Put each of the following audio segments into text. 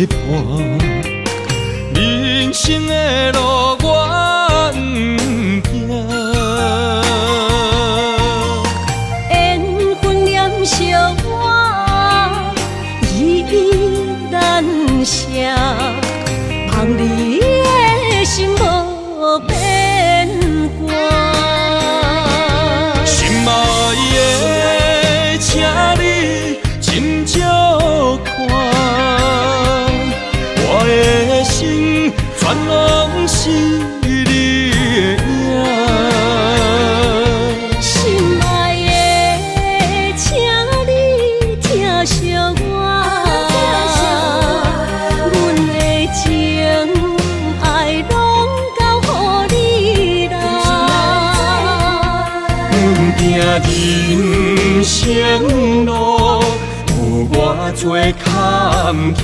伴。人生的路我不行，缘分念惜我依然写，望你的心无变卦。心爱的，请你斟酌看，我的心全拢是你的影。心爱的，请你疼惜我，阮的情爱拢交予你啦。行人生路有偌多坎坷，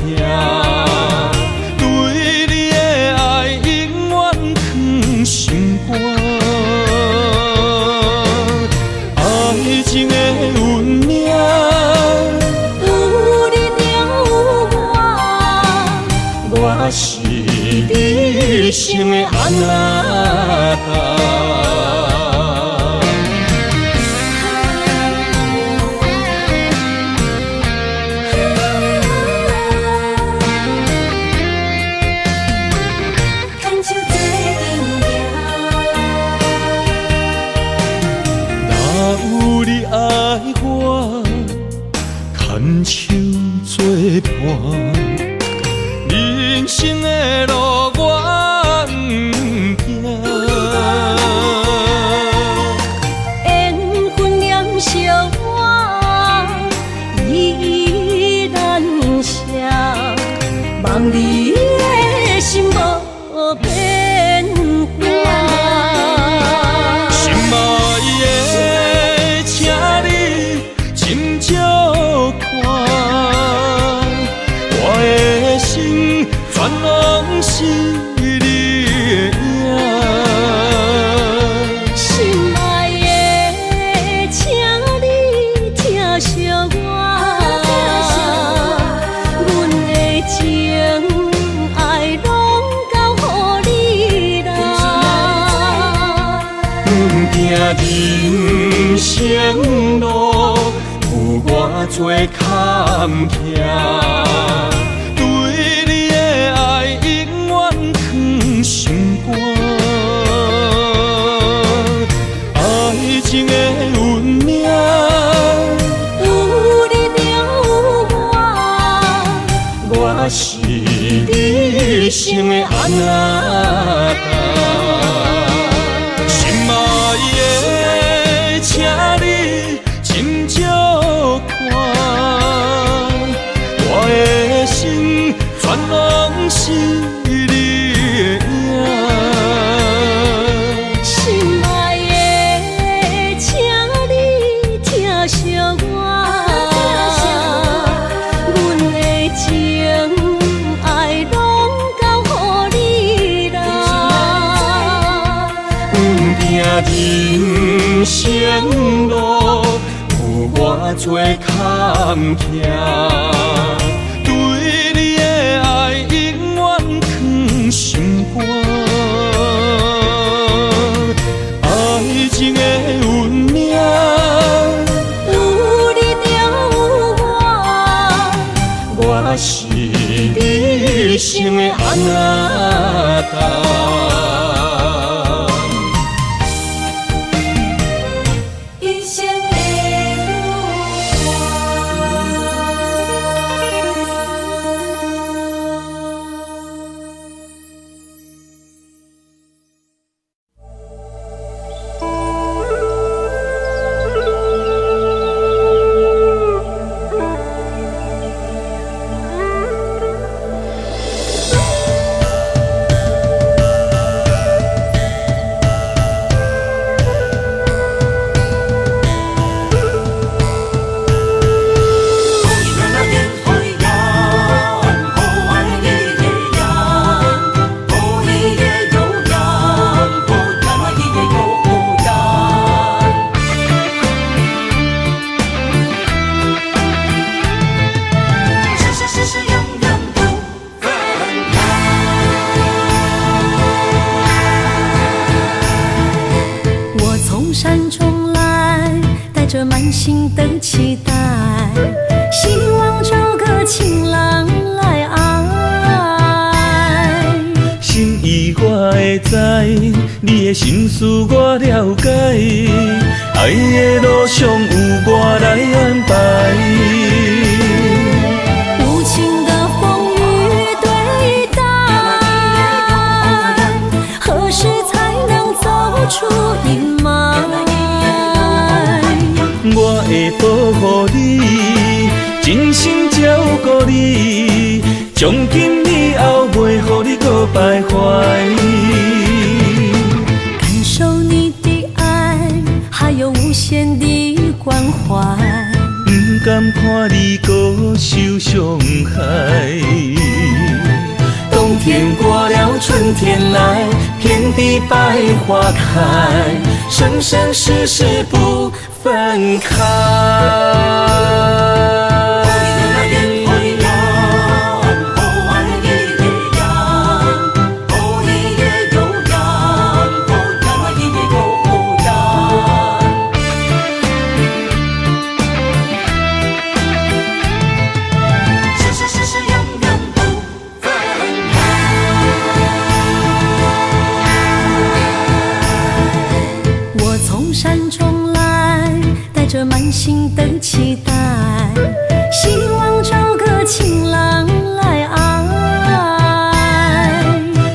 对你的爱永远藏心肝。爱情的运命，有你了有我是你生的安那达。有你爱我，牵手作伴。人生的路我不行，缘分念惜我依然写，望你的心无变卦。心爱的，请你斟酌看，我的心全拢是你的影。心爱的，请你疼惜我，阮的情爱拢交予你啦。人生路有偌多坎坷，对你的爱永远藏心肝。爱情的运命，有你了我是你生的安那达。心爱的，请你斟酌看，我的心全拢是你的影。心爱的，请你疼惜我，阮的情爱拢交予你啦。人生路有偌多坎坷，对你的爱永远藏心肝。爱情的运命，有你了我是你生的安那达。一生的的期待，希望找个情人来爱。心意我会知，你的心思我了解，爱的路上有我来安排。无情的风雨对待，何时才能走出阴霾？我会保护你，真心照顾你，从今以后袂予你搁徘徊。感受你的爱，还有无限的关怀。不甘看你搁受伤害。冬天过了，春天来，遍地百花开，生生世世不分开。着满心的期待，希望找个情人来爱。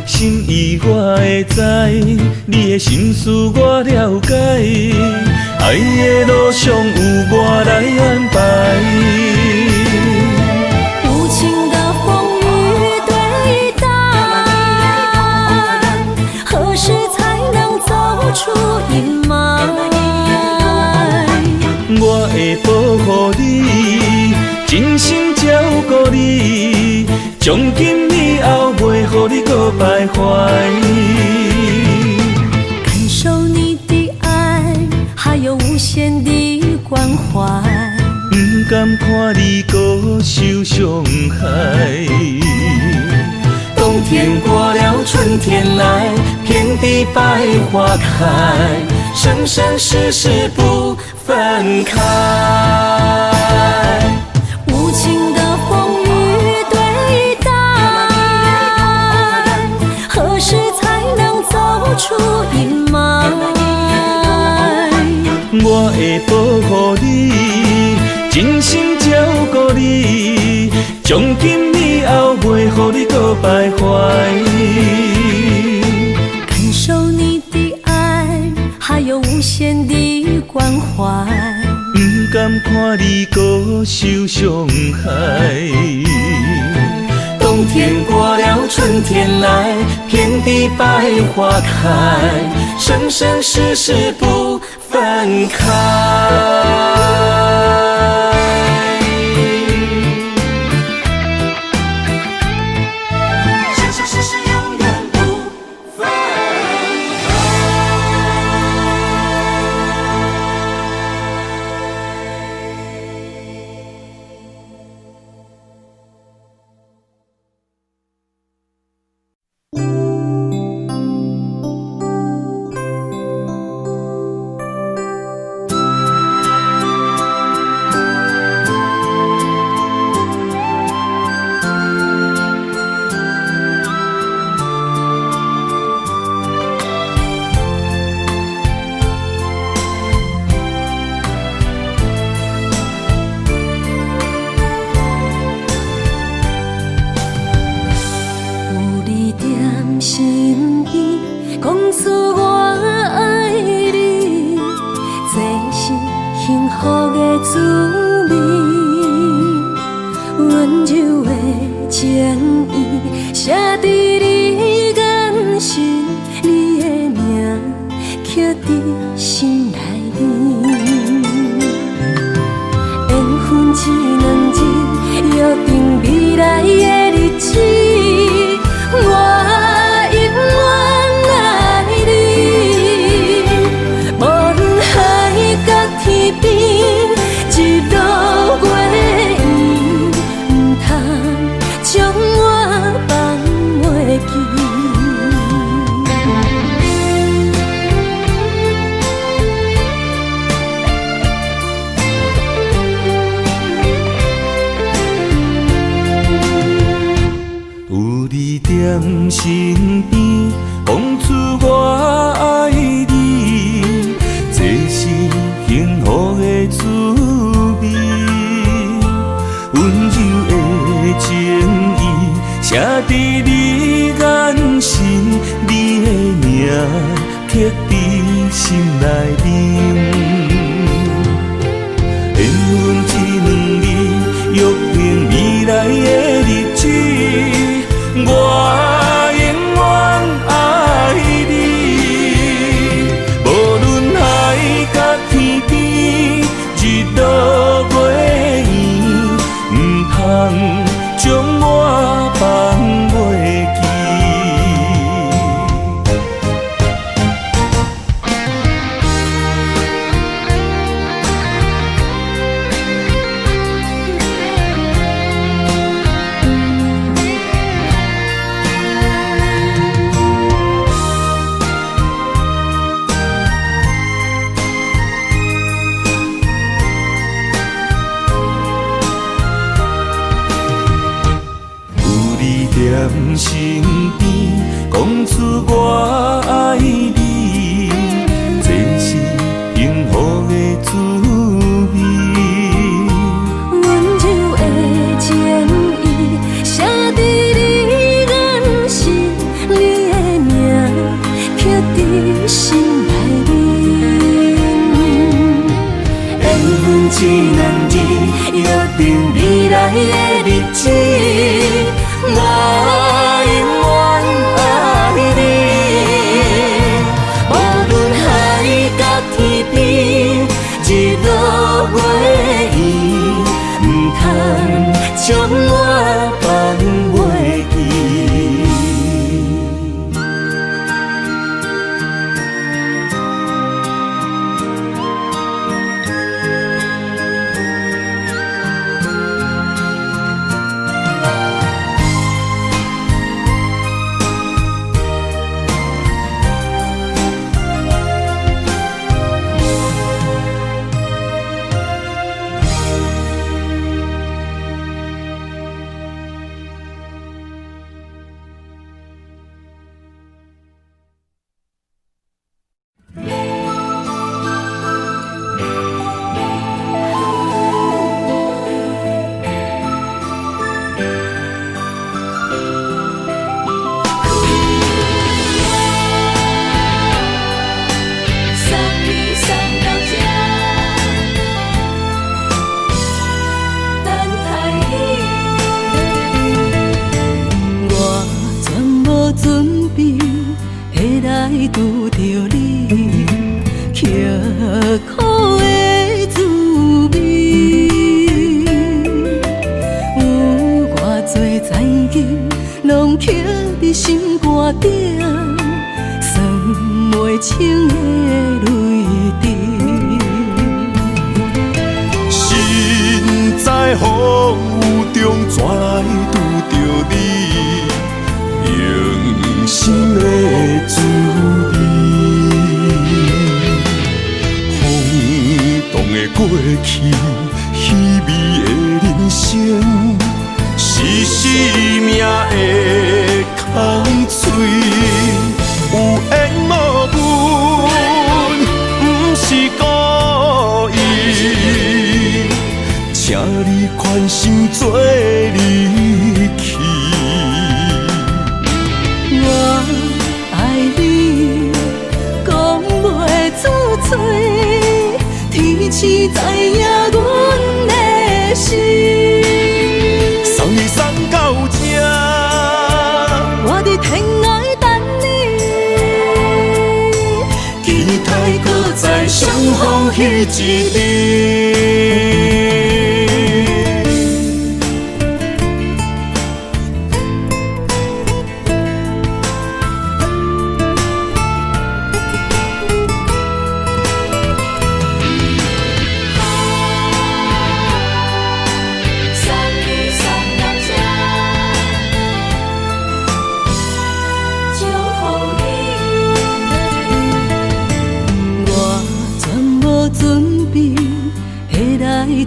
心意我会知，你的心思我了解，爱的路上有我来安排。无情的风雨对待，何时才能走出阴霾？我会保护你，真心照顾你，从今以后袂予你搁徘徊。感受你的爱，还有无限的关怀。不甘看你搁受伤害。冬天过了，春天来，遍地百花开，生生世世不分开。无情的风雨对待，何时才能走出阴霾？我会保护你，真心照顾你，从今以后袂予你搁徘徊。感受你的爱，还有无限的关怀。不甘看你搁受伤害。冬天过了，春天来，遍地百花开，生生世世不分开。踮身边，讲出我爱你，这是幸福的滋味。温柔的情意写伫你眼神，你的名刻伫心内面。缘分一两字，约定未来的日子，我永远爱你。无论海角天边，日落月圆，唔通将我放袂记。踮身边，讲出我爱你，这是幸福的滋味。温柔的情意写伫你眼神，你的名刻伫心内面。缘分一两字，约定未来的日子。我永远爱你，无论海角天边，日落月圆，唔通将我放袂记。拄着你，刻苦的滋味，有偌多情景，拢刻伫心肝顶，算袂清的泪滴。身在风雨中，怎来拄着你？用心的滋味，风动的过去，稀微的人生，是生命的空嘴，有缘无分，不是故意，请你宽心做离去。我爱你，讲袂出嘴，天赐知影阮的心。送你送到这，我伫天涯等你，期待搁再相逢彼一日。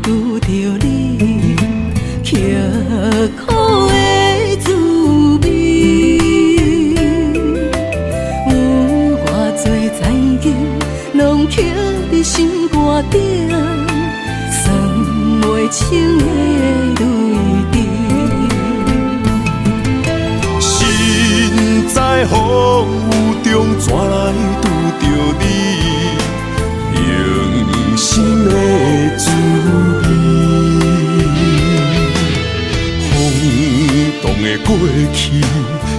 拄着你，刻苦的滋味，经，拢刻伫心肝顶，算袂清的泪滴。身在风雨中，怎来拄着你用心的滋味？风动的过去，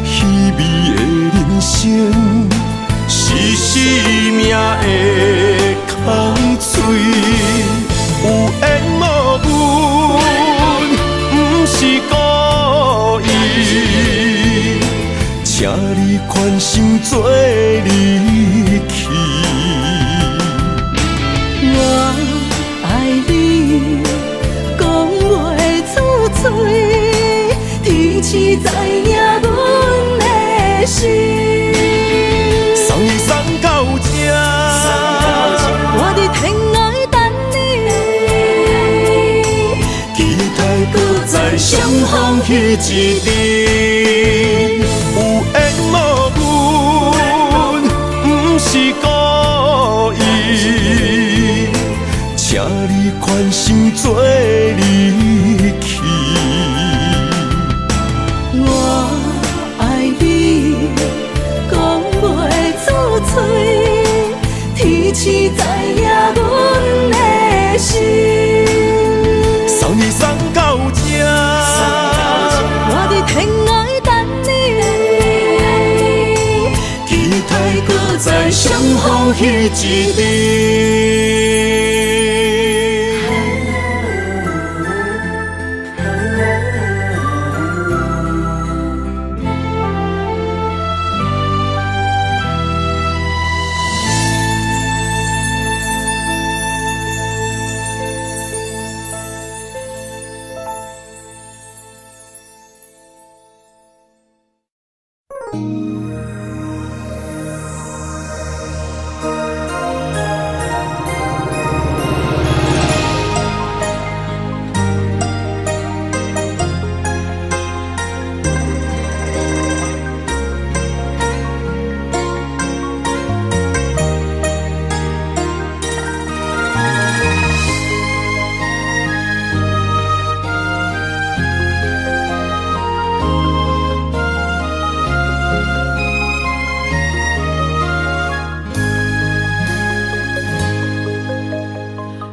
稀微的人生，是生命的空嘴，有缘无分，不是故意，请你宽心做离去。我爱你，讲袂出嘴，天气知影阮的心。送你送到这，我伫天涯等你，期待搁再相逢彼一日。有缘无分，不是故意，请你宽心做离去。我爱你，讲袂出嘴，天气知影阮的心。送你送到这，我伫天涯等你，期待搁再相逢彼一日。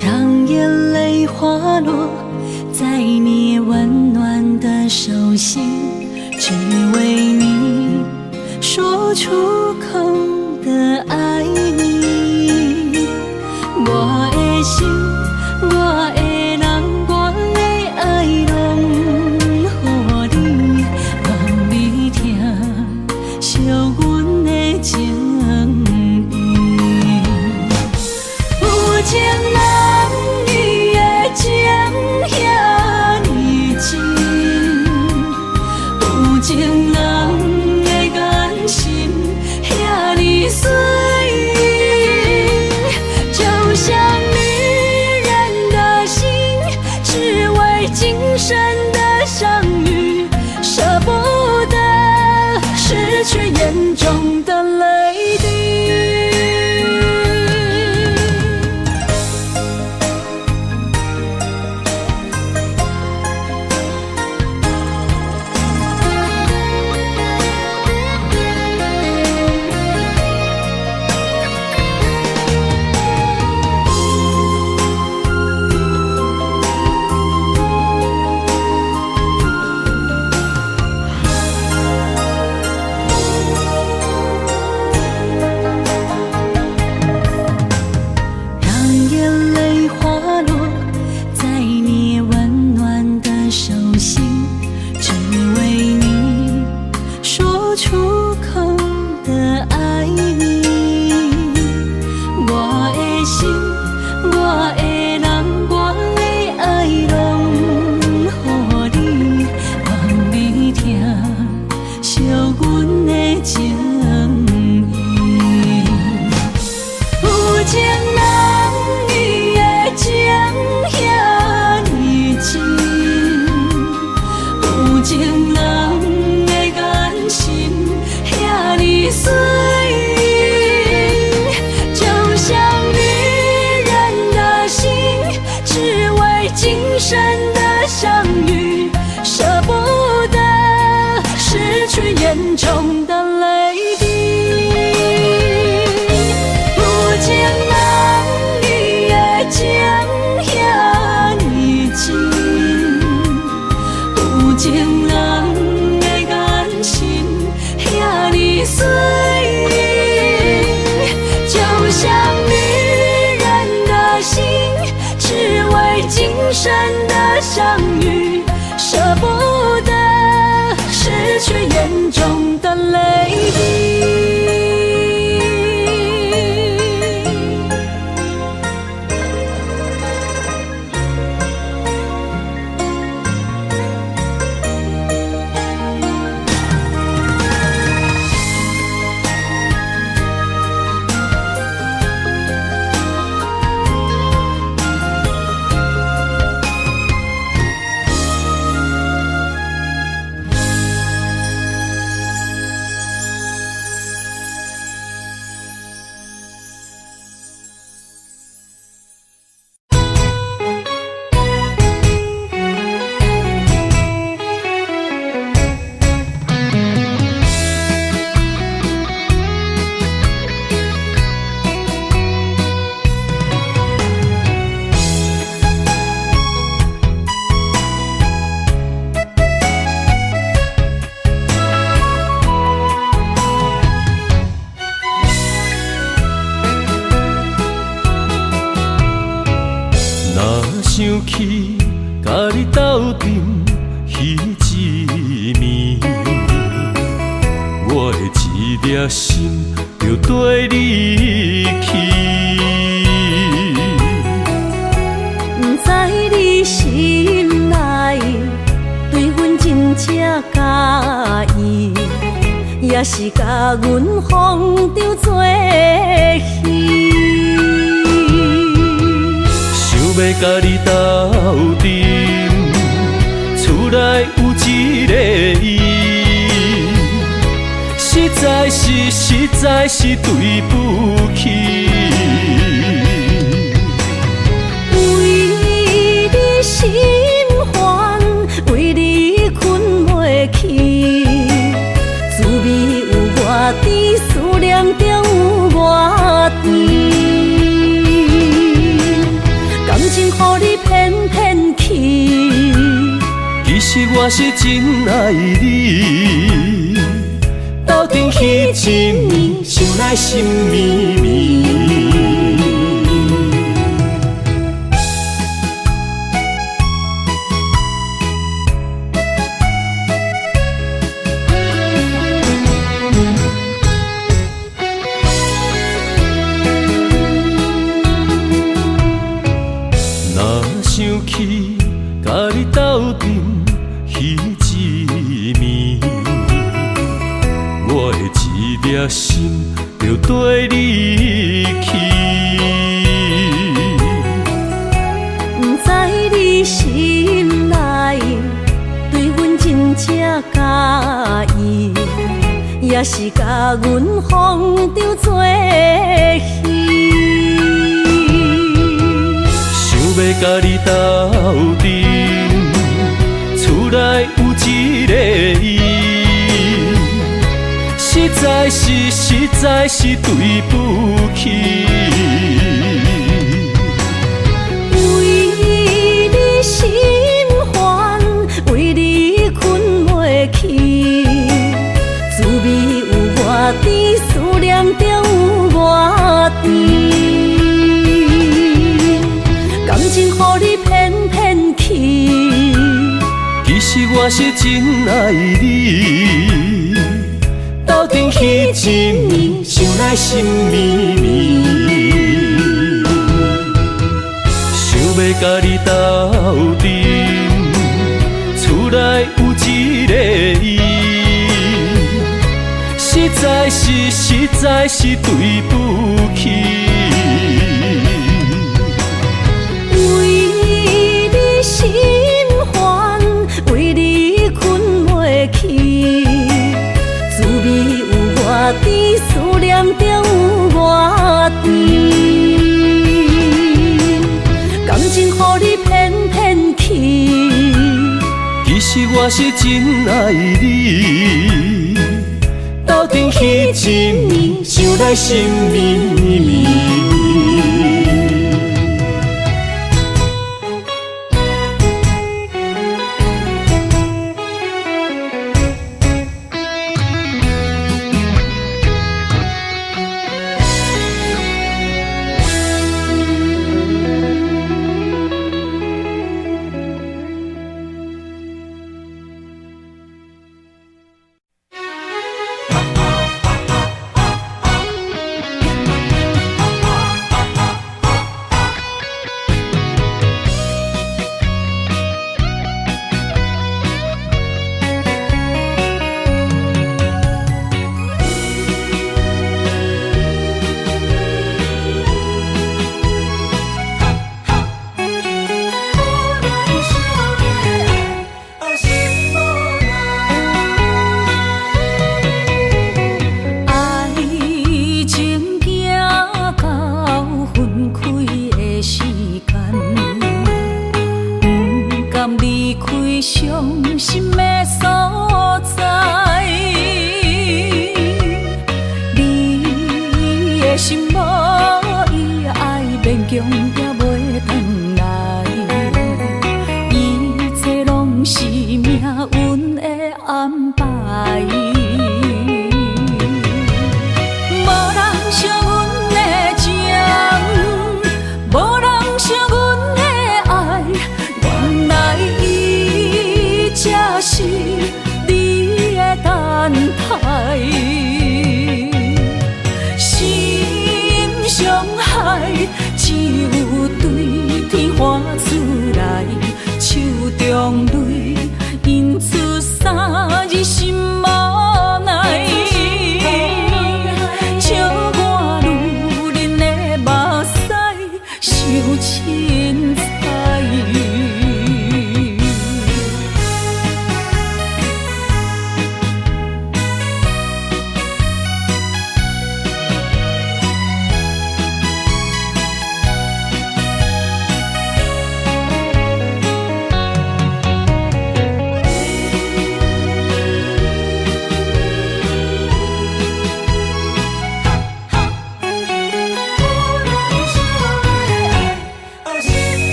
让眼泪滑落在你温暖的手心，只为你说出口的爱你。我的心，我的人，我的爱拢予你，望你听惜阮的情意。有情人伊的情遐尼真，有情人的眼神遐尼水，就像女人的心，只为今生的相遇，舍不得失去眼中的泪滴。生的相遇，舍不得失去眼中的泪滴。有情人伊的情遐呢真，有情人的眼神遐呢水，就像女人的心，只为今生的相遇，舍不得失去眼中的泪滴。想起甲你斗阵彼一暝，我的一粒心就跟你去。不知你心内对阮真正介意，也是甲阮风中做戏。要甲你斗阵，厝内有一个伊，实在是对不起。为你心烦，为你困袂去，滋味有外甜，思念就有外甜。感情予你骗骗去，其实我是真爱你。斗阵彼一暝，想来心绵绵。想起甲你斗阵彼一暝，我的一粒心就跟你去。不知你心内对阮真正介意，也是甲阮风中做戏。要甲你斗阵，厝内有一个伊，实在是对不起。为你心烦，为你困袂去，滋味有外甜，思念就有外甜。感情予你骗骗去，其实我是真爱你。斗阵彼一暝，想来心绵绵。想要甲你斗阵，厝内有一个伊，实在是对不起。心烦，为你困袂去，滋味有外甜，思念就有外甜。感情予你骗骗去，我是真爱你，斗阵彼一暝，想来心绵绵。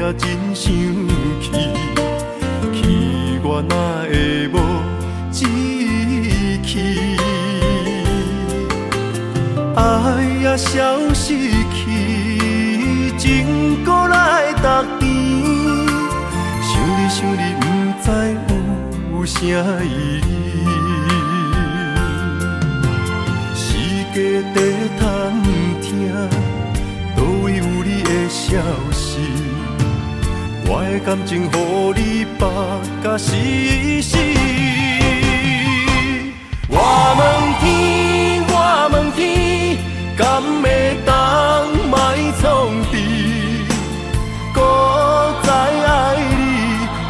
也真想去，去我哪会无志气？爱也消失去，情搁来逐甜。想你，不知有啥意义。世界在探听，倒位有你的消息？我的感情，予你绑甲死死。我问天，我问天，敢会当莫创治？搁再爱你，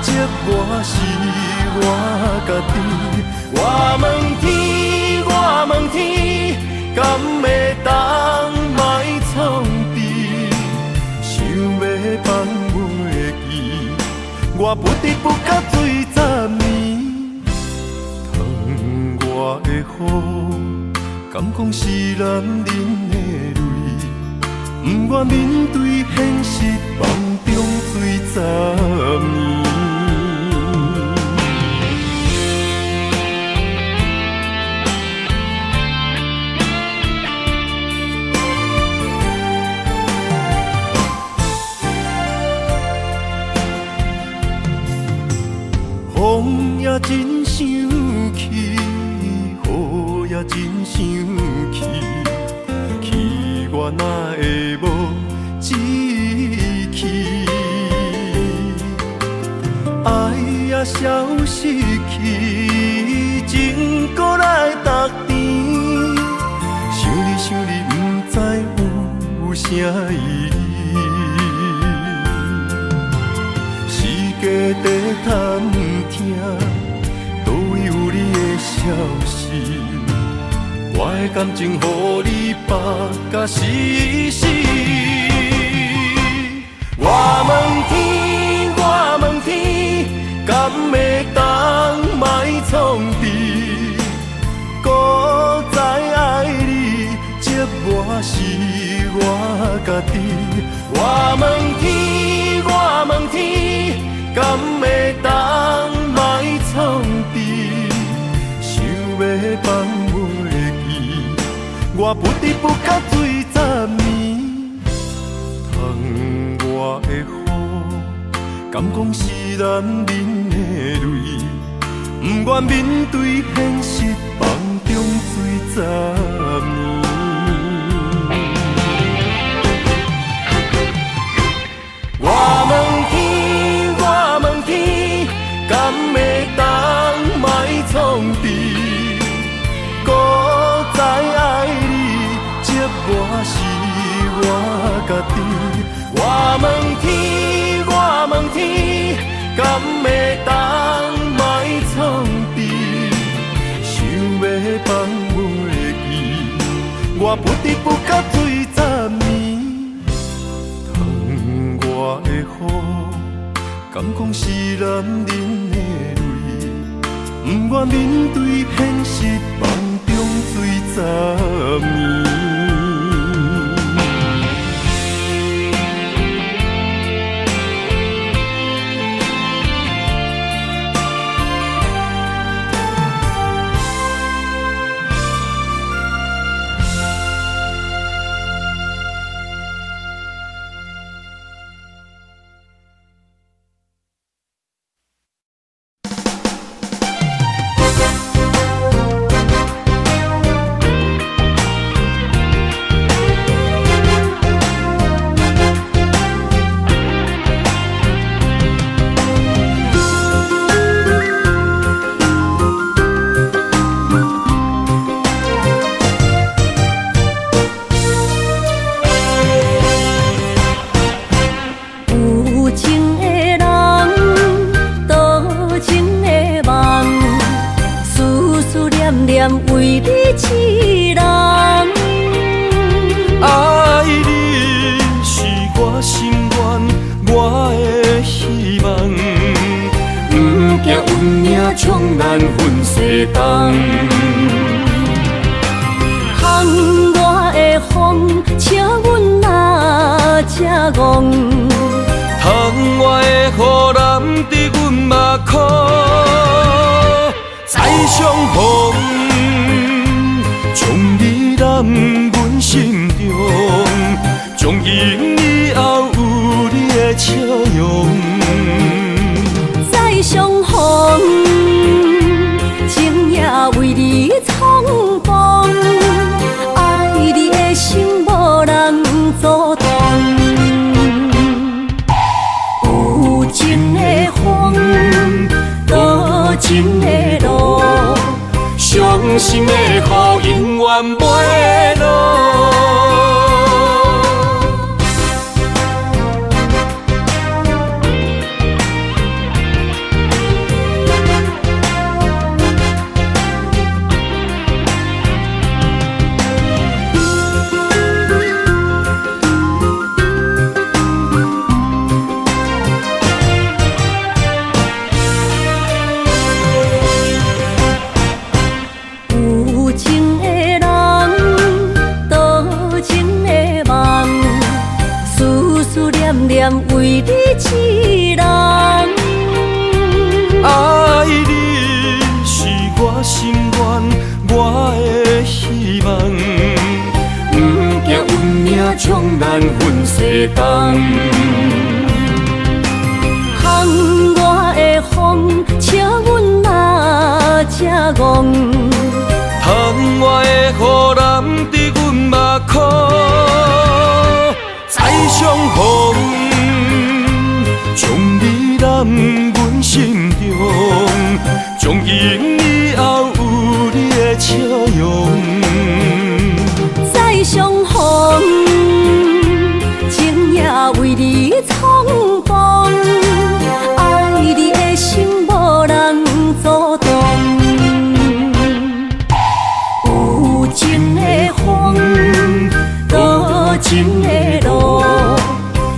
这我是我家己。我问天，我问天，敢会当莫创治？想要放袂记，我不得不甲水10年。窗外的雨，敢讲是男人的泪？不愿面对现实，梦中水10年。风也真想去，雨也真想去，去我哪会无志气？爱也消失去，情搁来逐甜。想你，不知有啥意义。世界在探听，倒位有你的消息？我的感情，予你绑甲死死。我问天，我问天，敢会当莫创治？搁再爱你，这我是我家己。我问天，我问天，敢会当莫创治？想要放袂记，我不得不甲水10年。窗外的雨，敢讲是男人的泪？不愿面对现实，梦中水10年。我问天，我问天，敢会当莫创治？搁再爱你，这我是我家己。我问天，我问天，敢会当莫创治？想要放袂记，我不得不甲水10年。窗外的雨，敢讲是男人的泪？不愿面对现实，梦中水10年。为你痴人，爱你是我心愿，我的希望。不惊运命冲咱分西东，窗外的风，请阮若这戆。苦，再相逢，将你揽阮心中，从今以后有你的笑容。再相逢，情也为你冲动，爱你的心无人阻挡。有情的风，多情的路，伤心的雨永远袂落。为你一人，爱你是我心愿，我的希望。不惊运命冲咱分世间，风我的风，笑阮嘛才戆。窗外的雨淋伫阮目眶，再相逢。将你揽阮心中，从今以后有你的笑容。再相逢，情也为你冲动，爱你的心无人阻挡。有情的风，多情的路，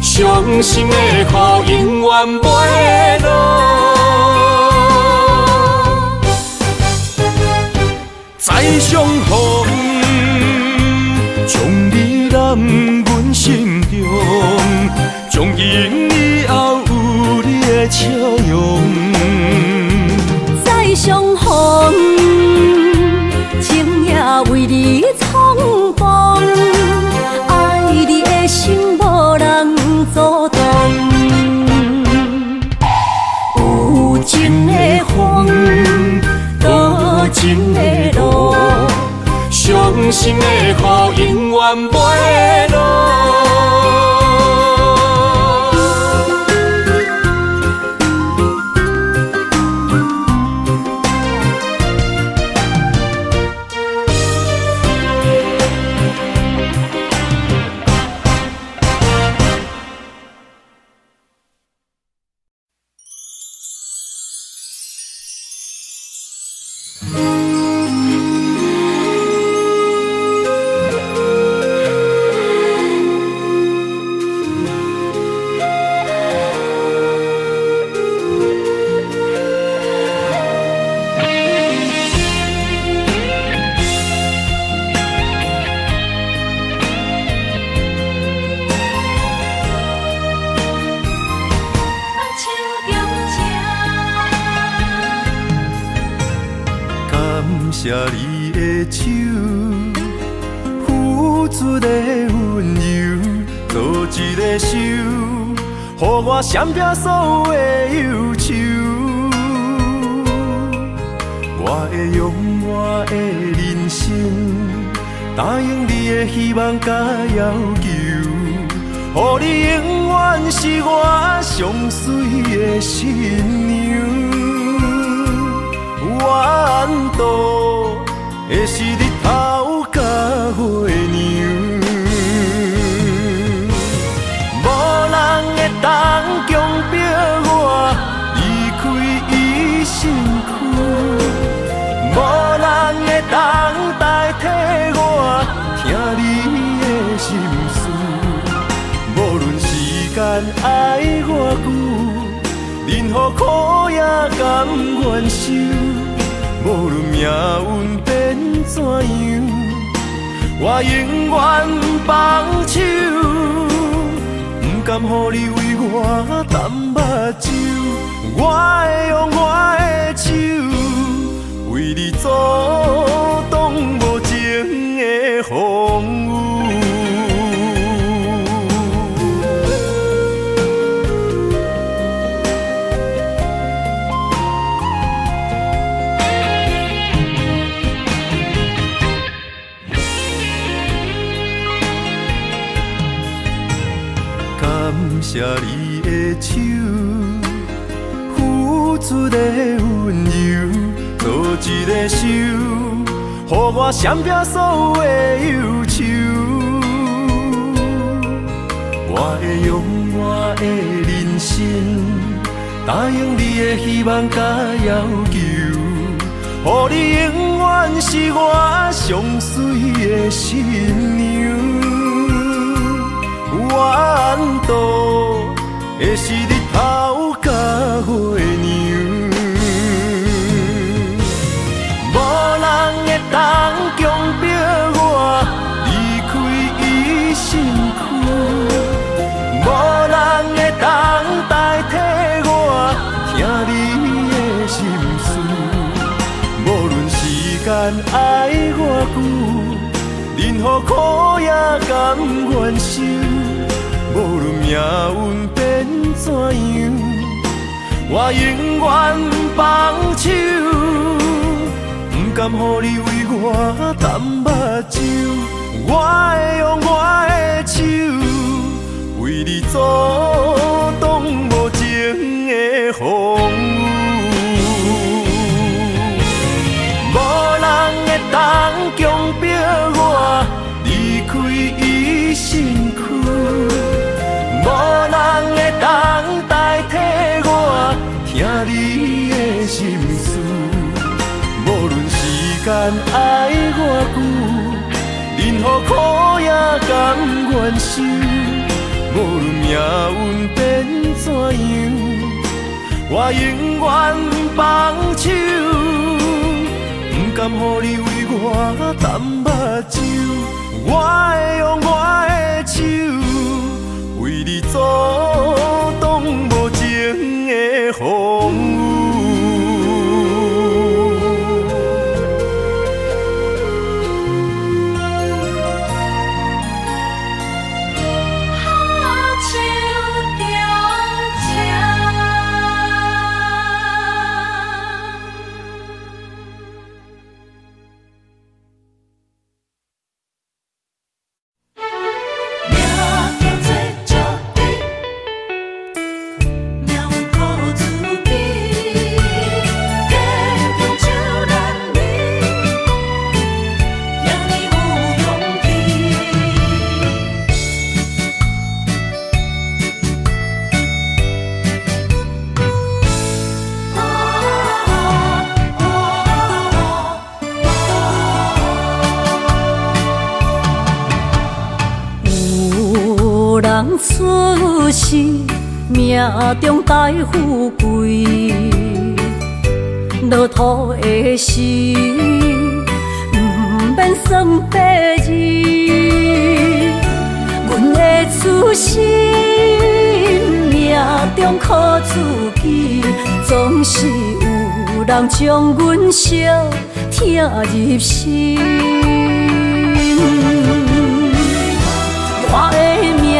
伤心的雨永远袂落。再相逢，将你揽阮心中，从今以后有你的笑容。再相逢，情也为你冲动，爱你的心无人阻挡。有情的风，多情的路，伤心的雨永远袂落。谢你的手，付出的温柔，做一个手，予我闪避所有的忧愁。我会用我的人生，答应你的希望甲要求，予你永远是我上水的新娘。缘途会是日头甲月亮，无人会当强迫我离开伊身躯，无人会当代替我听你的心事。无论时间爱偌久，任何苦也甘愿受。无论命运变怎样，我永远放手，不甘予你为我澹目睭。我会用我的手为你阻挡无情的风雨。感谢你的手，付出的温柔，做一个手，予我闪避所有的忧愁。我会用我的人生，答应你的希望甲要求，予你永远是我上水的新娘。缘途会是日头甲月亮，无人会当强迫我离开伊身躯，无人会当代替我听你的心事。无论时间爱我久，任何苦也甘愿受。无论命运变怎样，我永远放手，不甘予你为我淡目睭。我会用我的手，为你阻挡无情的风雨。无人会当强迫我离开伊身躯。无人会当代替我听你的心事，无论时间爱我久，任何苦也甘愿受。无论命运变怎样，我永远放手，不甘予你为我淡目睭。我会用我的手，为你阻挡无情的风雨。出世命中带富贵，落土的时，不免算白字。阮的出身命中靠自己，总是有人将阮惜听入心。我的命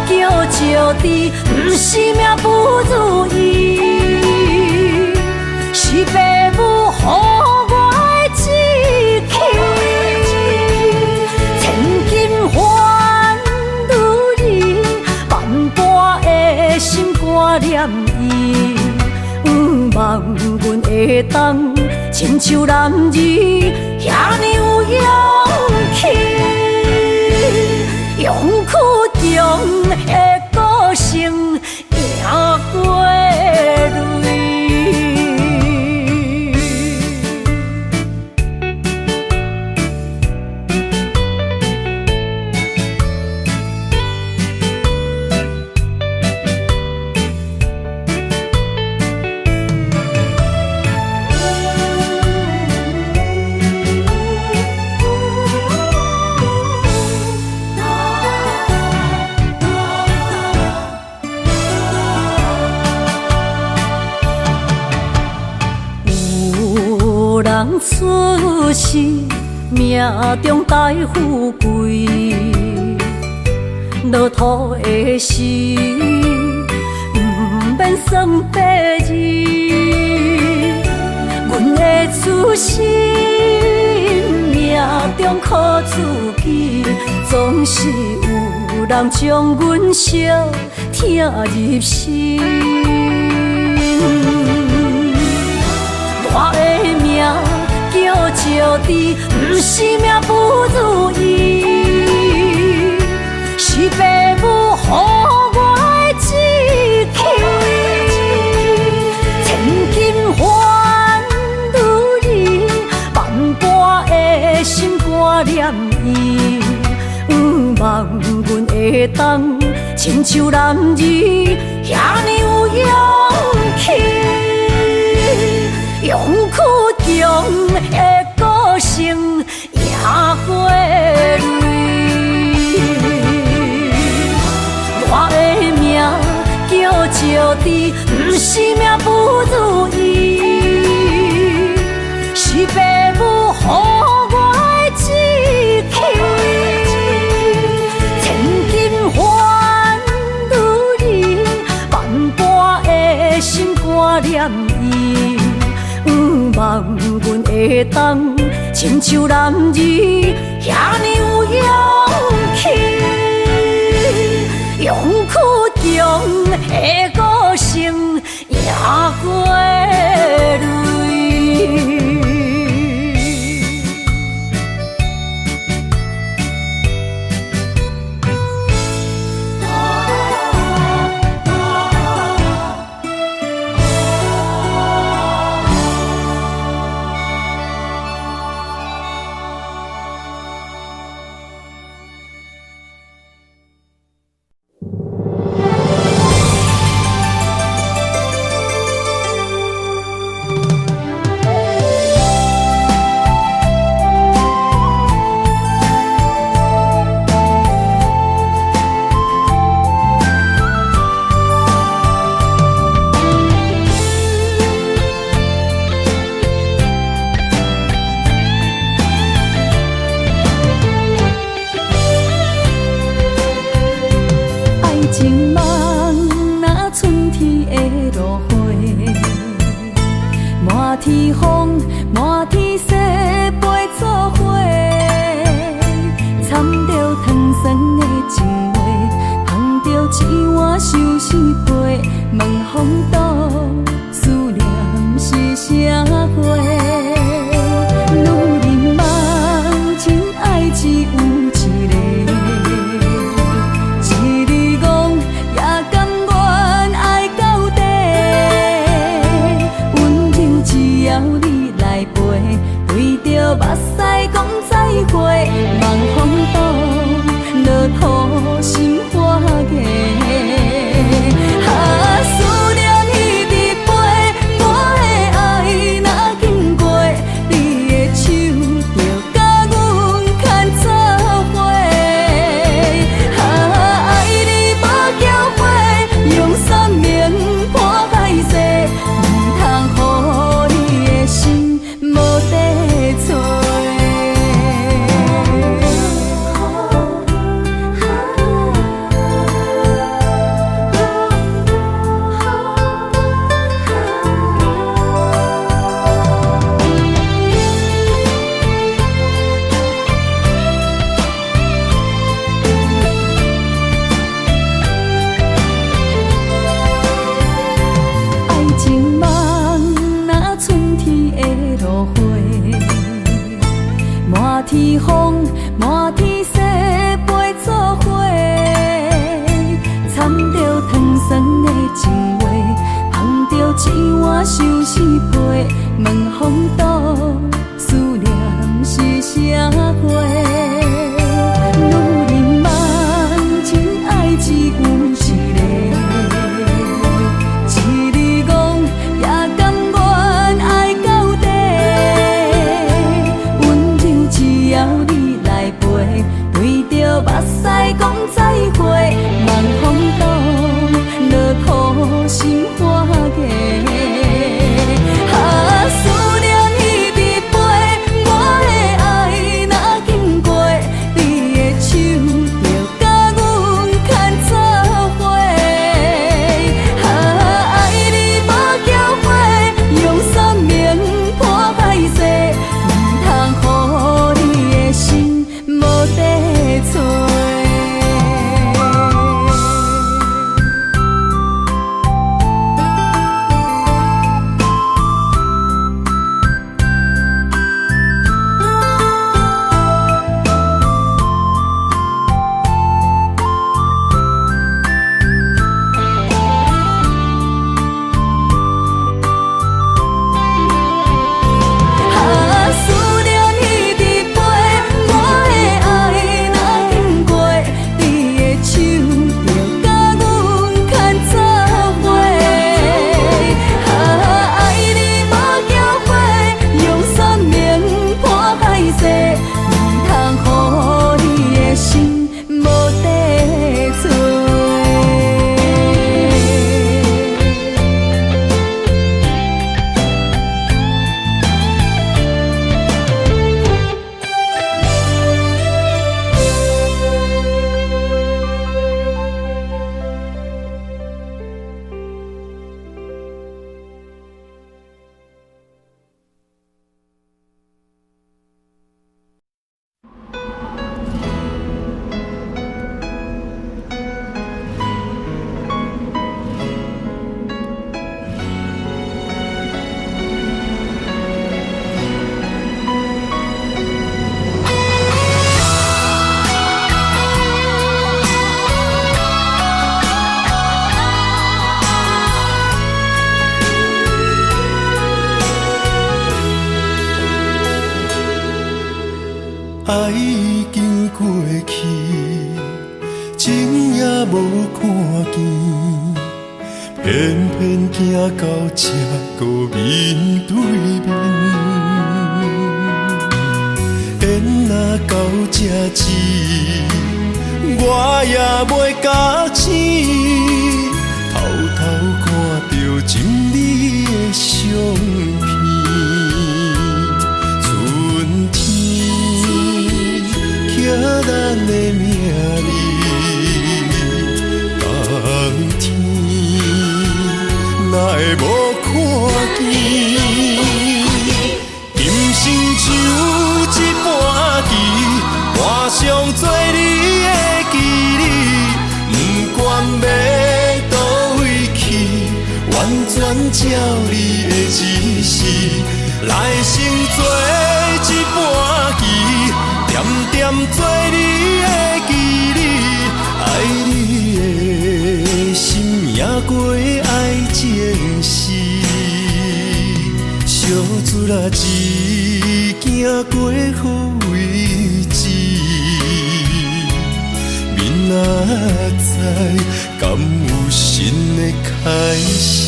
叫石滴，不是命不如意，是父母予我的志气。千金换如意，万般的心肝念伊，望阮会当亲像男儿遐尼有勇气。勇苦中的个性赢过泪。出世，命中带富贵，落土的时，不免算白字。阮的出身，命中靠自己，总是有人将阮惜听入心。我的命叫石地，不是命不如意，是父母予我的志气。千金换如意，万般的心挂念伊，望阮会当亲像男儿遐尼有勇气。勇屈强的个性赢过泪，我的命叫石地，不是命不如意，是父母予我的志气。千金换如意，万般的心挂念伊。望阮会当亲像男儿遐尼有勇气，勇屈强的个性赢过泪。满天风，满天雪，陪作伙，掺着糖酸的情话，捧着一碗相思杯，问风度思念是啥货？女人梦真爱只有一个，一字讲也甘愿爱到底。只要你来陪，对着目屎讲再会，望风度落土心花芽。偏偏行到这个面对面，缘若到这止，我也袂假醒，偷偷看到情你的相片。春天刻咱的名字，冬天哪会无看见？今生像一盘棋，换上做你的记忆，不管要倒位去，完全照你的指示，来生做一盘棋，点点做你的记忆，爱你的心也过爱情诗，小船啊一行过好位置，明仔载敢有新的开始？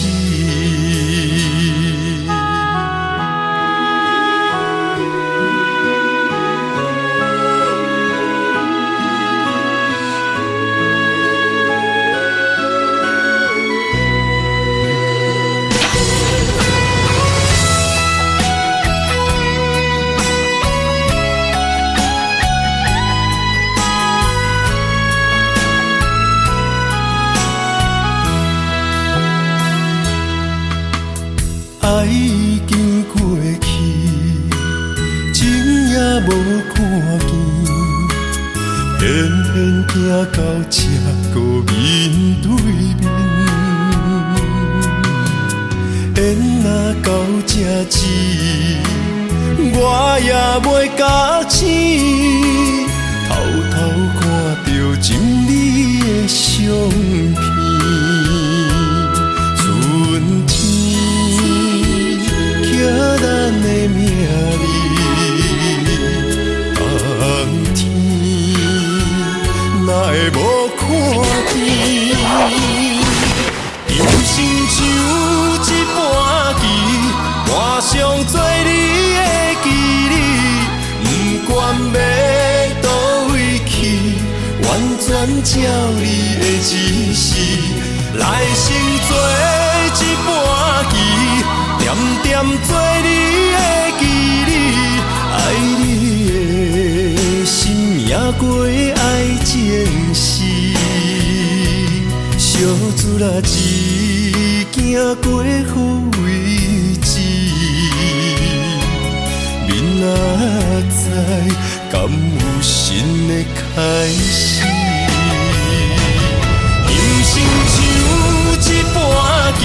爱已经过去，情也无看见，偏偏行到这个面对面。缘若到这止，我也袂假醒，偷偷看到情你的相片。春天刻咱的名字，冬天哪会无看见？今生像一盘棋，换上做你的记忆，不管要倒位去，完全照你的指示，来生做一盘棋，点点做你的记忆，爱你的心也过爱情诗，小船啊一行过好位置，明仔载敢有新的开始？人生像一盘棋，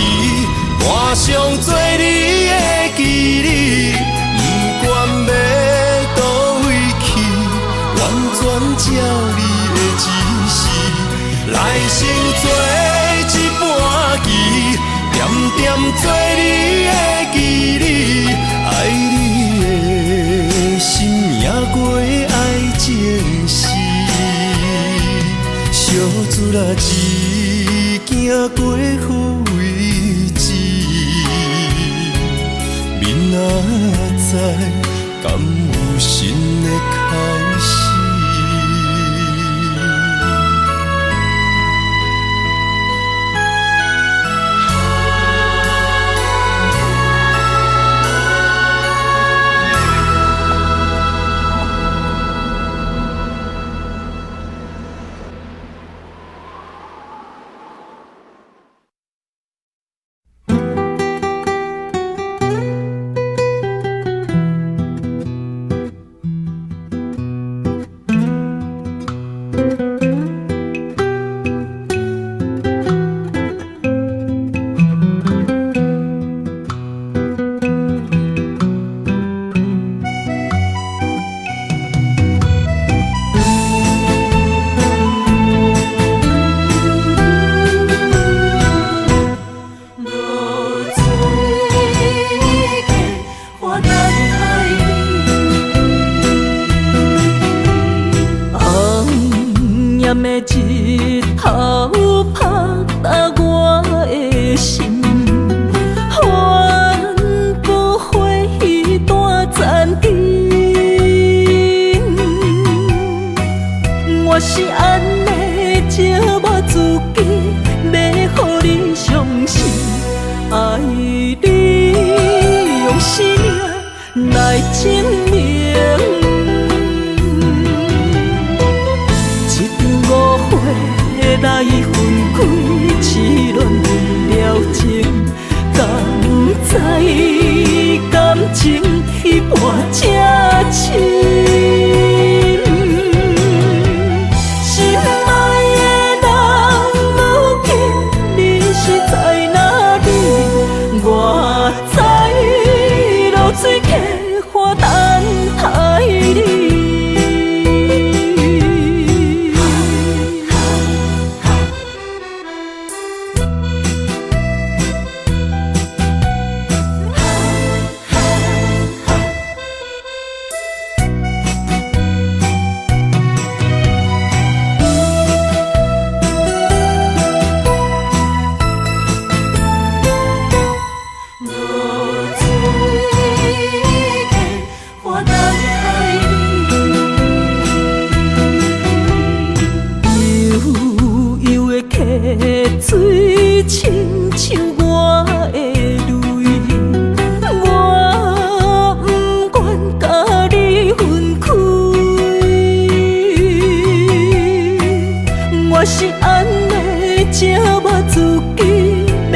换上做你的记忆，不管要倒位去，完全照你的指示，来生做一盘棋，点点做你的记忆，爱你的心也过爱情诗，小船啊一行过好位置，明仔载敢有新的开始？思念来证明。一场误会来分开，痴恋为了情，敢知感情一半才深。水客花等待你。水亲像我的泪，我不愿甲你分开。我是安尼折磨自己，要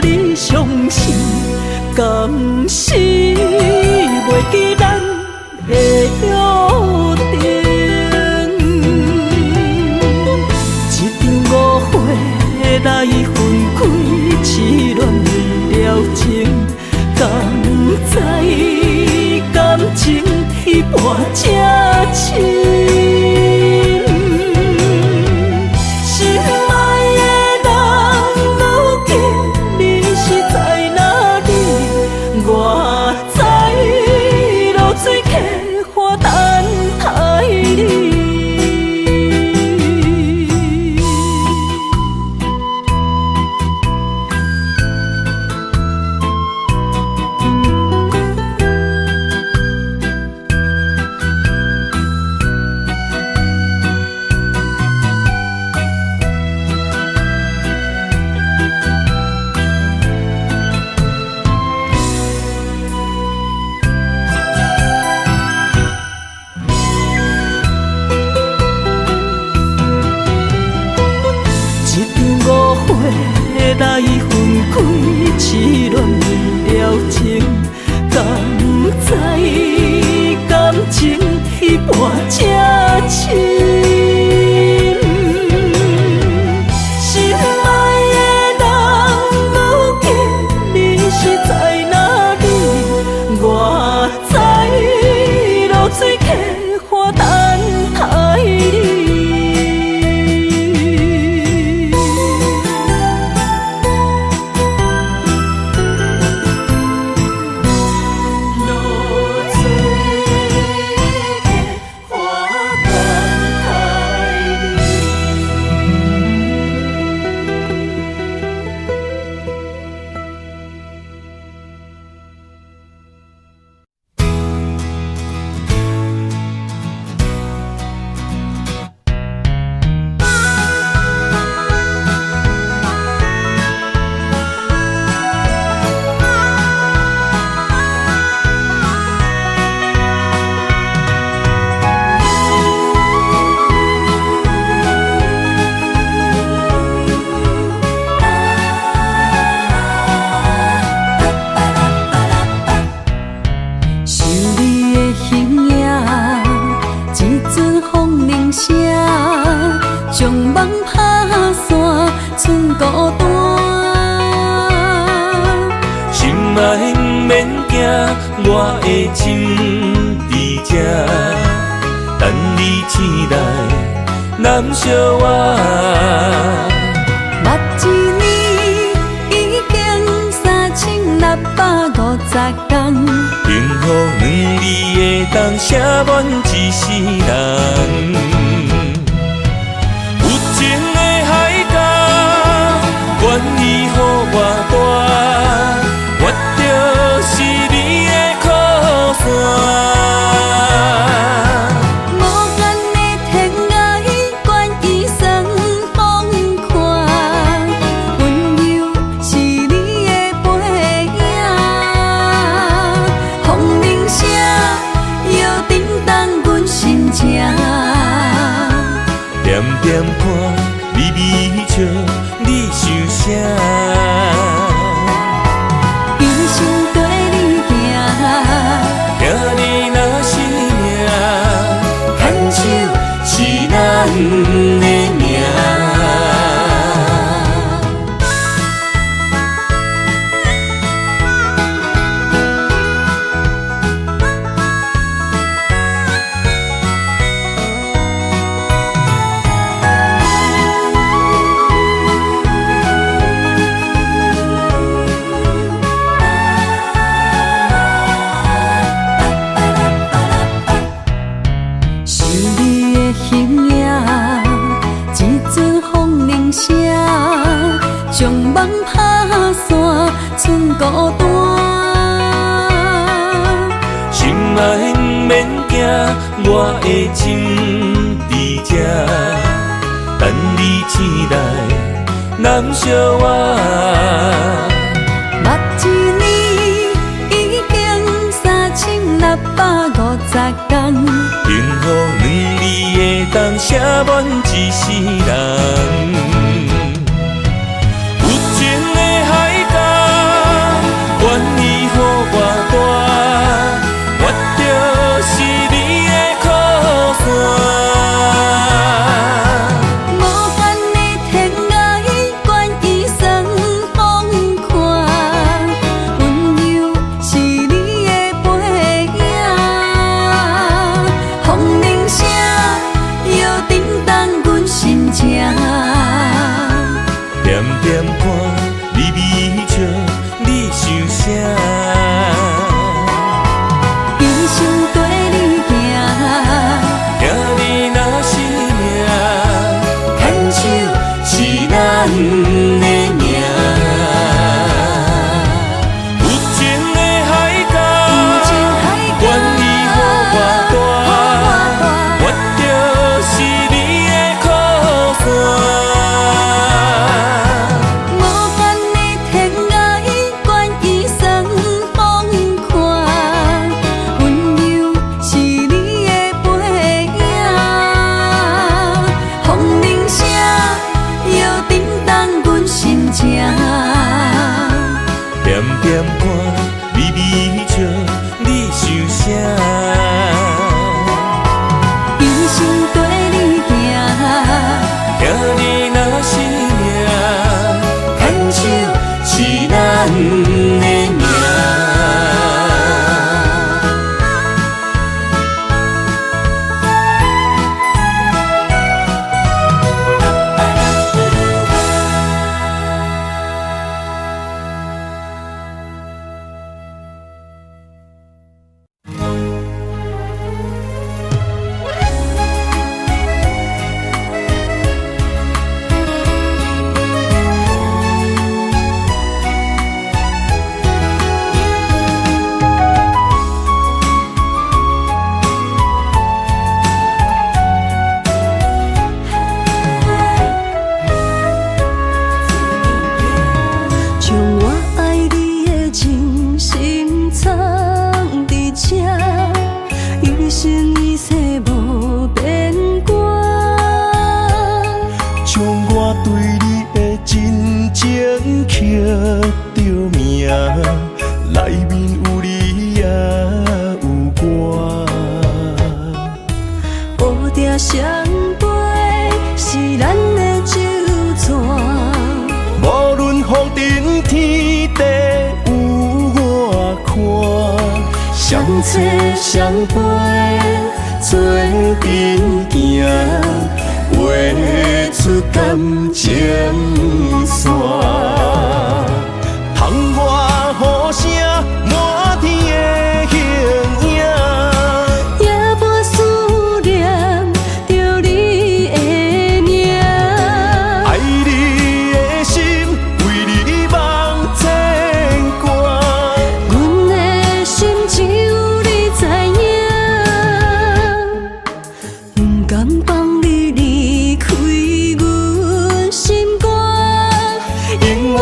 予你相信，敢是袂记咱的约定。来分开，痴恋为了情，敢知感情一半才深。心爱的人，如今你是在哪里？我在流水客花等待你。来分开，痴恋为了情，敢知感情一半才深。心爱的人，如今你是在哪里？我在流水客花等待你。我的心伫这，等你醒来，难相我。目一年已经3650天，幸福两字的当写满一世人。有情的海角，愿意予我带，我就是你的靠山。声。一生跟你行，听你若是命，牵手是咱的命。将梦拍散，剩孤单。心爱不免惊，我的情伫这，等你醒来，难相我。目一年已经3650天，幸福两字会当写满一世人。愿意予我大，我就是你的靠山。无限的天涯，愿意算风看，温柔是你的背影。风铃声摇叮当阮心情，点点看你美笑。想啥？一生跟你行，听你若是命，牵手是咱的命。有情的海角，愿意予我大，我就是你的靠山。点点看，微微笑，你想啥？一生跟你行，听你若是命，牵手是咱的命。相陪是咱的酒泉，无论风尘天地有我看，相撮相陪做阵行，画出感情线。窗外雨声满天的形影。永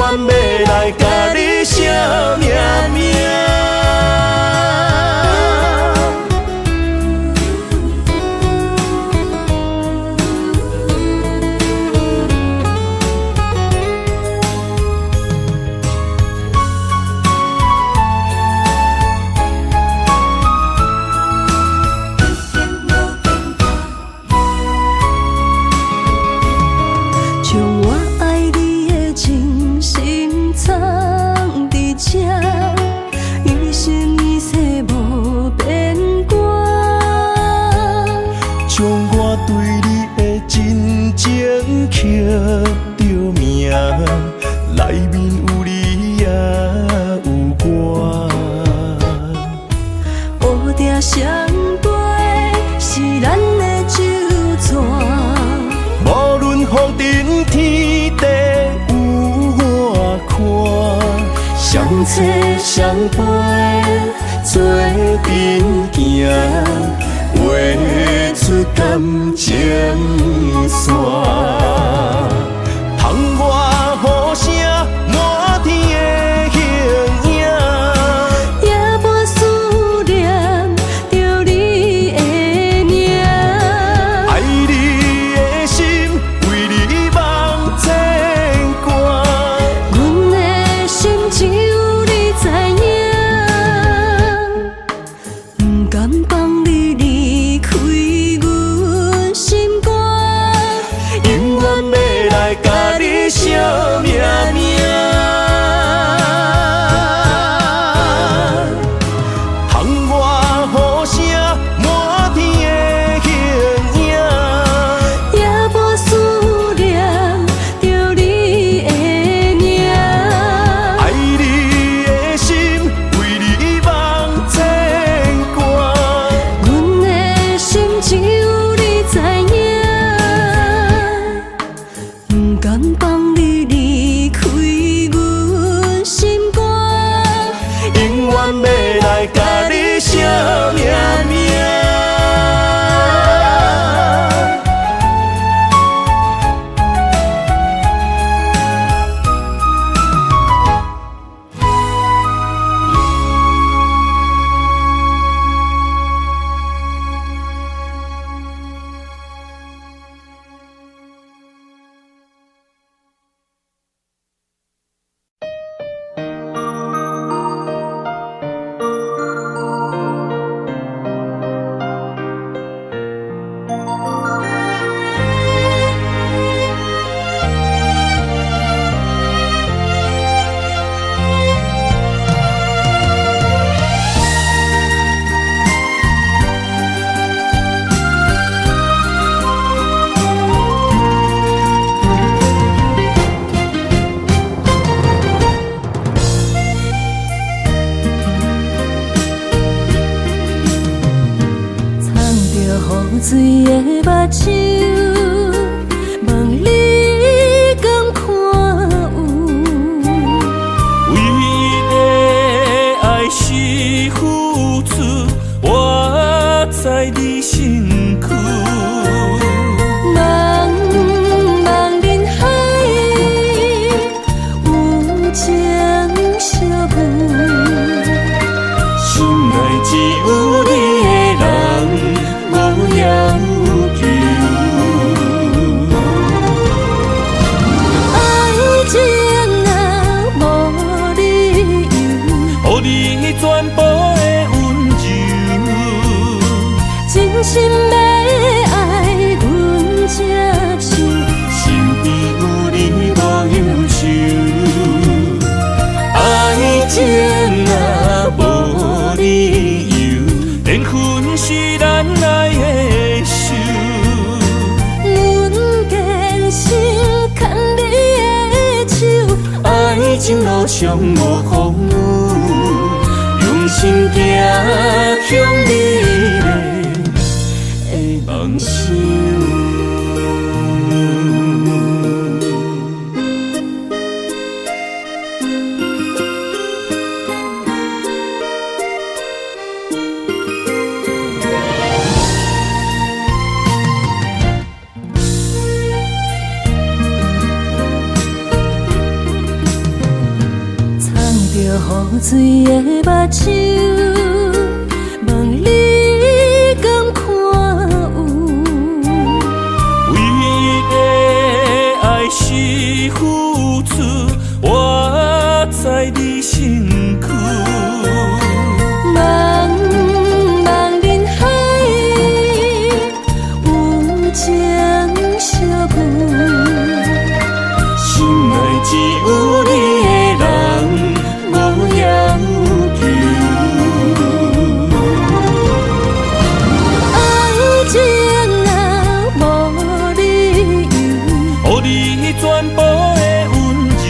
内面有你也有我。乌蝶双飞是咱的酒泉，无论风尘天地有我看，相扯相陪做阵行，画出感情线。窗外雨声满天的形影，也无思念着你的名。爱你的心为你梦牵挂，阮的心只有你知影，不甘放你离开阮心肝，永远要来甲你惜命命。窗外雨声满天的形影，也无思念着你的名。爱你的心为你梦牵挂，阮的心只有你知影，不甘放你离开阮心肝，永远要来甲你惜命命。水的目睭，问你敢看有？为你的爱是付出，我在你身躯。茫茫人海，有情相伴，心内只有你的人，无要求。爱情若无理由，予你全部的温柔，真心要爱阮才受。身边有你无忧愁。爱情若无理由，连分是咱爱的手。阮坚信牵你的手，爱情路上无风雨，用心行向你的梦想。雨水的目睭，问你敢看有？为你的爱是付出，我在你身躯。茫茫人海，有情相伴，心内只有你的人，无要求。爱情若无理由，予你全部的温柔，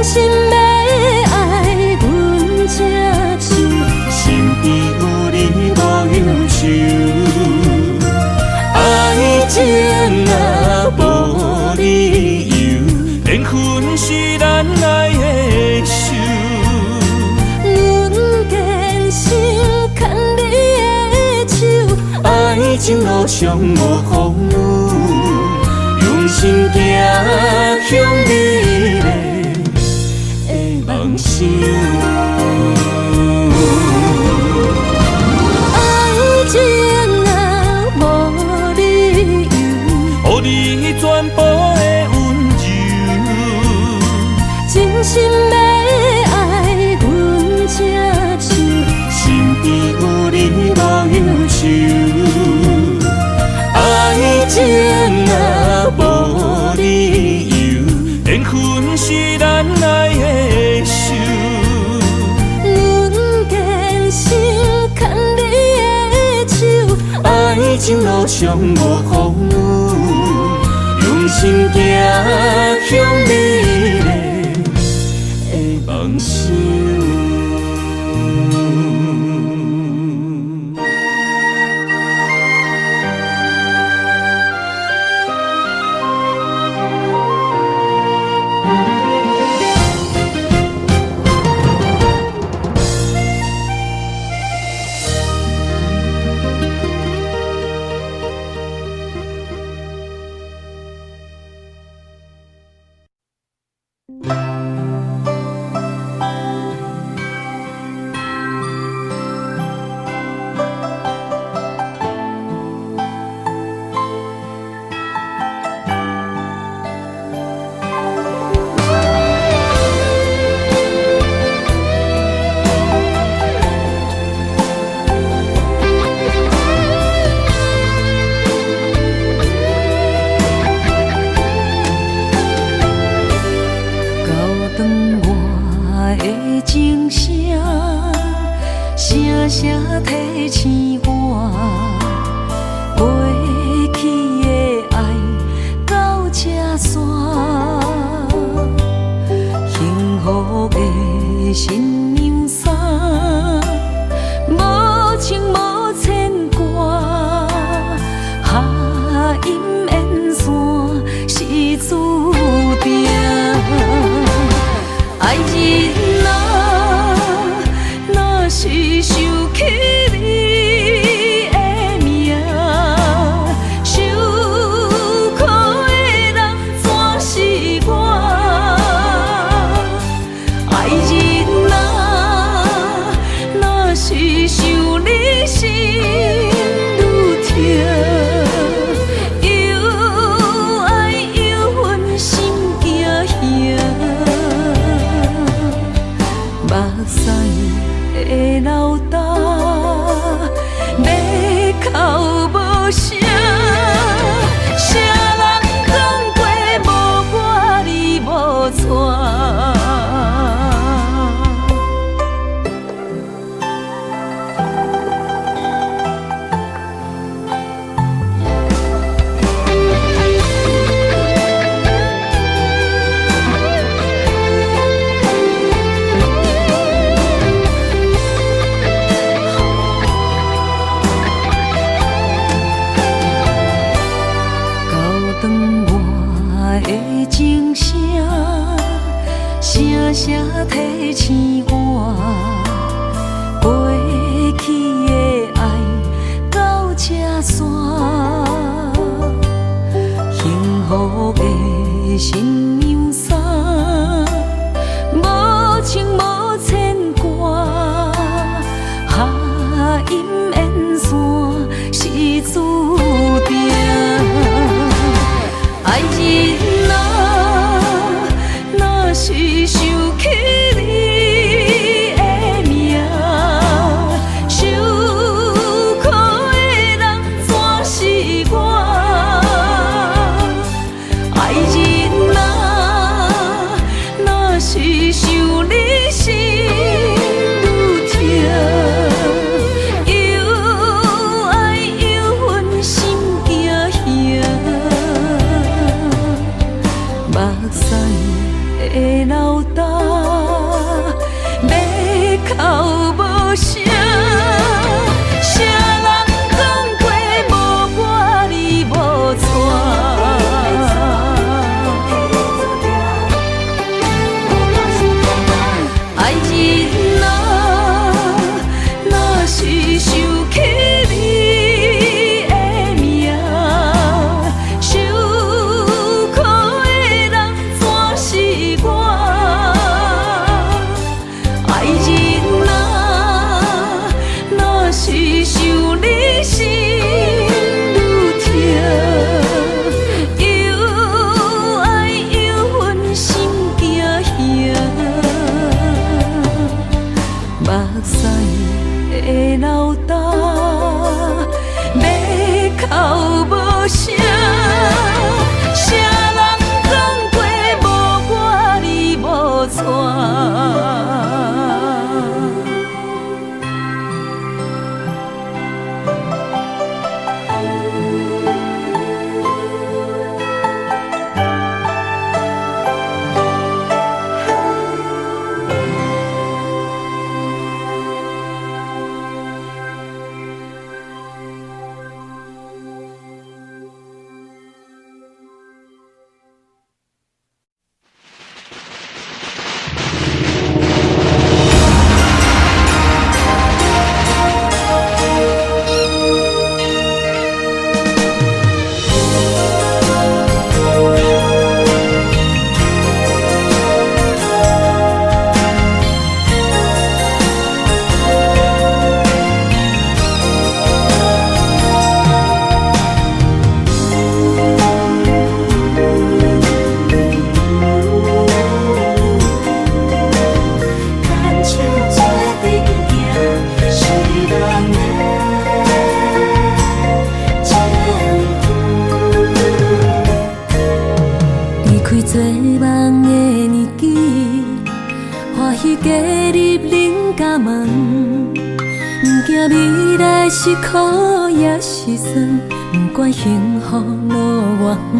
真心要爱阮才手，身边有你无忧愁，爱情若无理由，连分是咱爱的手。阮坚守牵你的手，爱情路上无风雨，用心行向美丽的梦想。爱情若无理由，予你全部的温柔，真心要爱阮才手，身边有你无忧愁。爱情若无理由，缘分是咱爱的手。阮坚守牵你的手，爱情路上无风雨，用心行向美丽的梦想。的老大，马口无声，谁人讲过无我你无带？爱人啊，若是想起你的名，受苦的人全是我。爱人啊，若是想你心愈痛，又爱又恨心惊吓。目屎的老大，马口无声，谁人讲过无我你无带？做梦的年纪，欢喜加入恁家门，不惊未来是苦也是酸，不管幸福路偌远，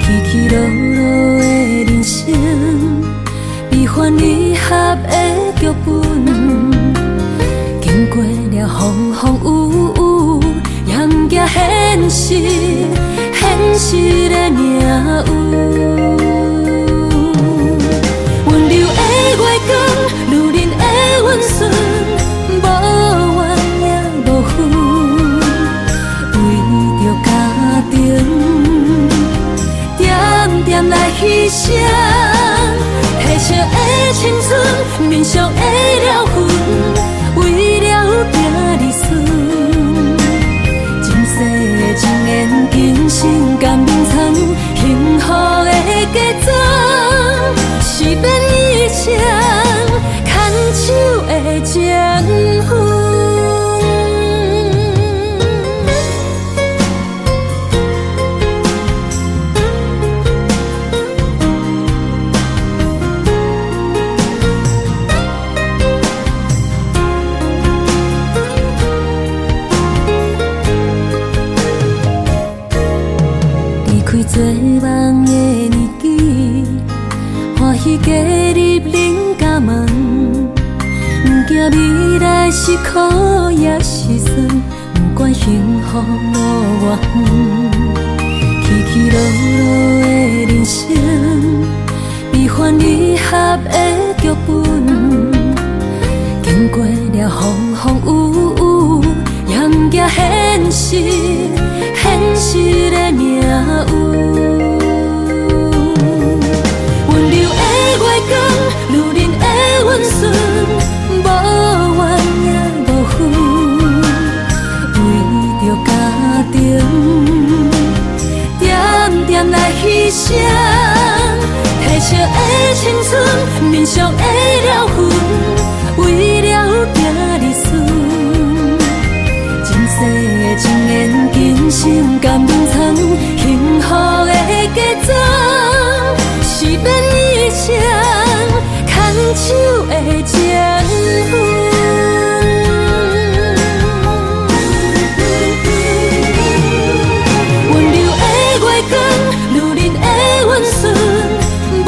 起起落落的人生，悲欢离合的剧本，经过了风风雨雨，也不惊现实。现实的命运，温柔的月光，女人的温顺，无怨也无恨，为着家庭，点点来牺牲，褪色的青春，面上的了痕，为了行日顺。情缘今生甘眠藏，幸福的假装，是变以前牵手的情分。做梦的年纪，欢喜加入恁家门，不惊未来是苦也是酸，不管幸福路偌远，起起落落的人生，悲欢离合的剧本，经过了风风雨雨，也不惊现实。现实的命运，温柔的月光，女人的温顺，无怨也无恨，为着家庭，点点来牺牲，褪色的青春，面上的了痕，为了行日顺。情缘今生甘眠藏，幸福的假装，是变以前牵手的情分。温柔的月光，女人的温顺，无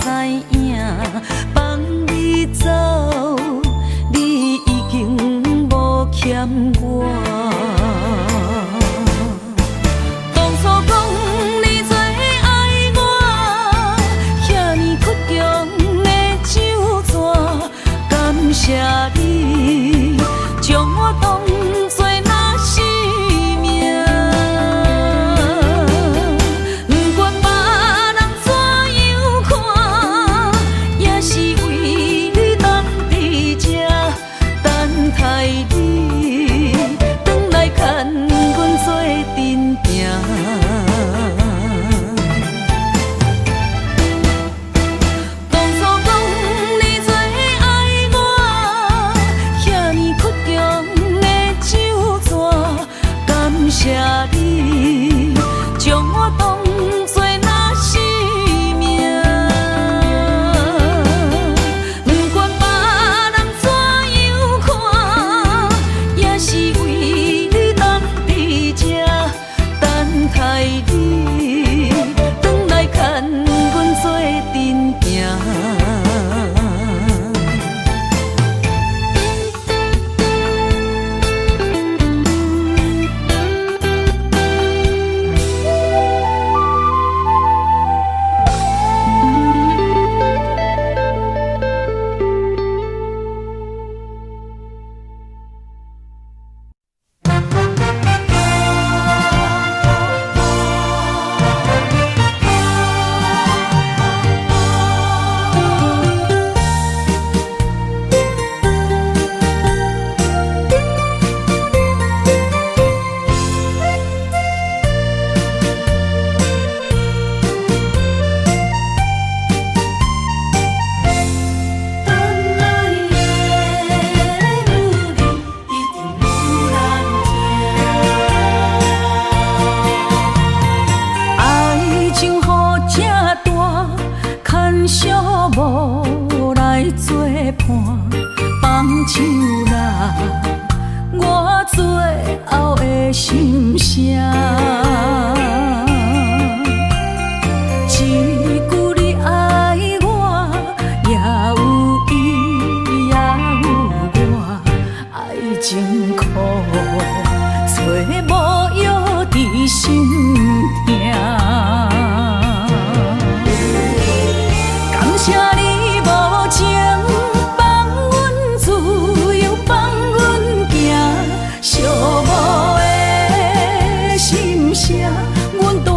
知影，放你走，你已经无欠我。当初讲你最爱我，遐尼倔强的手纸，感谢你将我当作那生命。不管别人怎样看，也是为你当伫这等待你，转来牵阮做阵行。当初讲你最爱我，遐尼倔强的手纸，感谢你将我当作那生命。不管别人怎样看，也是为你当伫这等待你，转来牵阮做阵行。爱情好这大，牵小无来作伴，放手啦，我最后的心声。一句你爱我，也有伊也有我，爱情苦，找无药伫心痛。感谢你无情，放阮自由，放阮行，寂寞的心声，阮。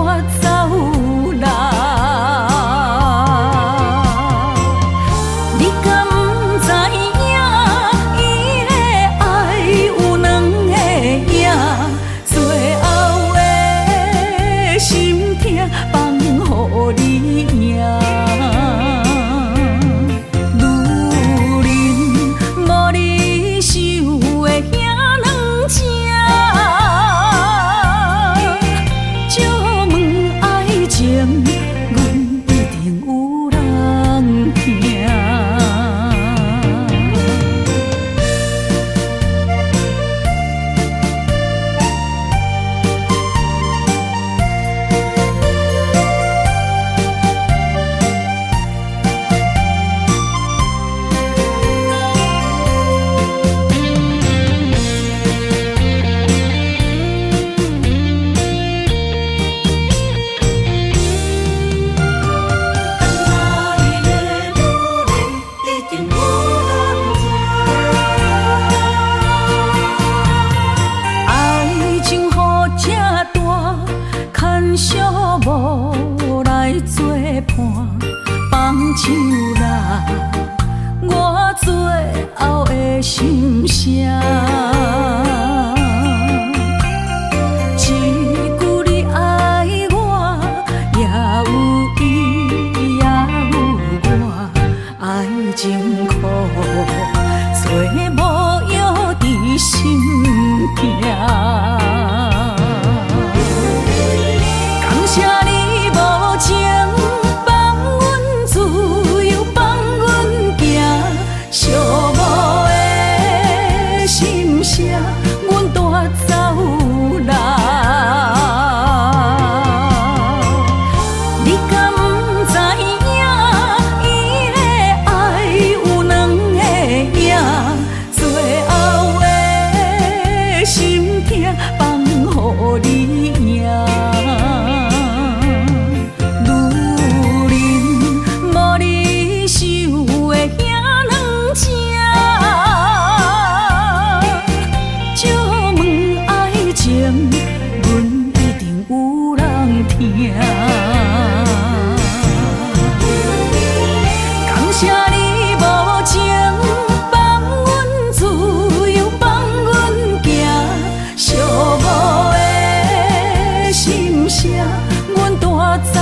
阮带走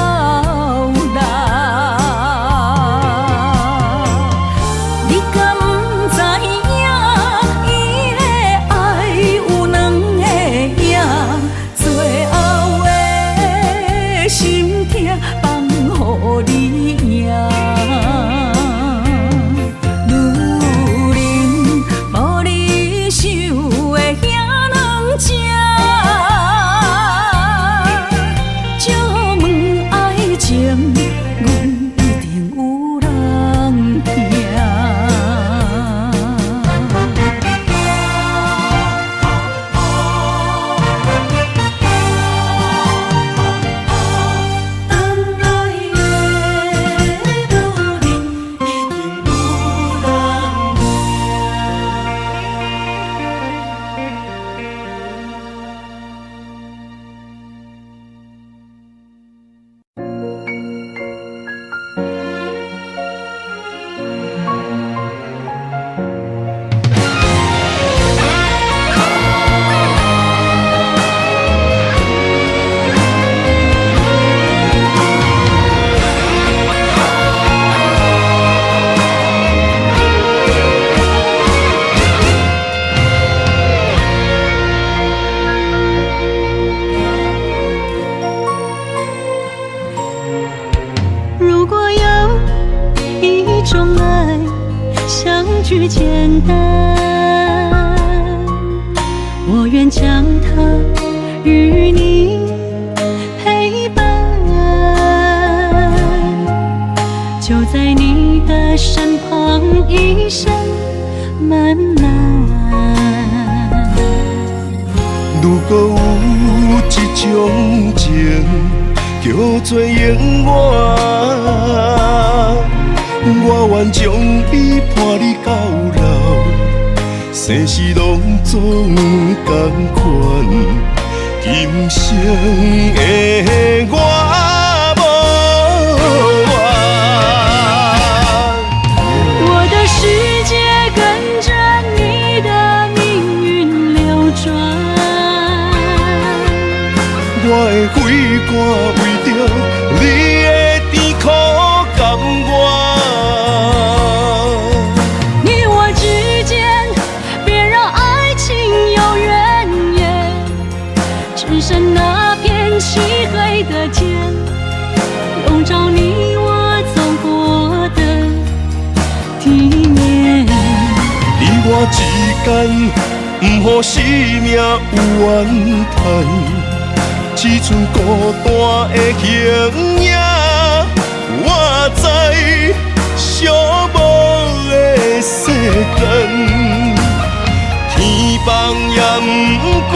人。你敢不知影，伊的爱有两个影，最后的心痛放予你赢。句简单，我愿将它与你陪伴，就在你的身旁，一生漫漫。如果有一种情叫做永远，我愿将伊伴你到老，生死拢总同款。今生的我无怨，我的世界跟着你的命运流转，我的血汗为着你的甜苦甘愿。只剩那片漆黑的天，笼罩你我走过的地面。你我之间，不予生命有怨叹，只剩孤单的形影。我知寂寞的世间，天放也不管。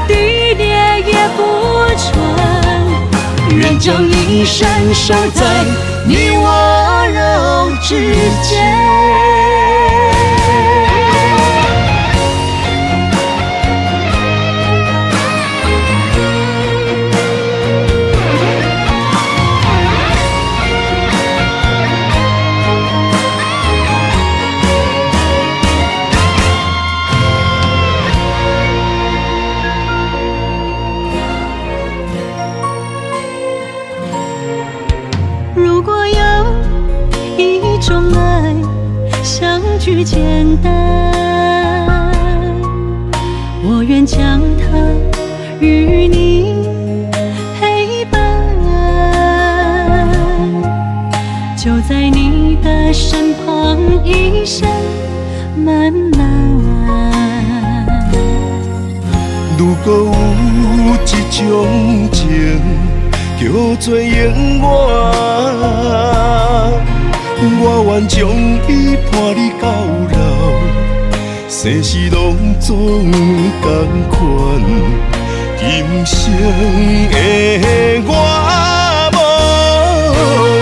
地裂也不穿，愿将一生守在你我肉之间。如果有一种爱，相聚简单，我愿将它与你陪伴，就在你的身旁，一生漫漫。如果有一种情叫做永远，我愿将伊伴你到老，生死拢总同款。今生的我无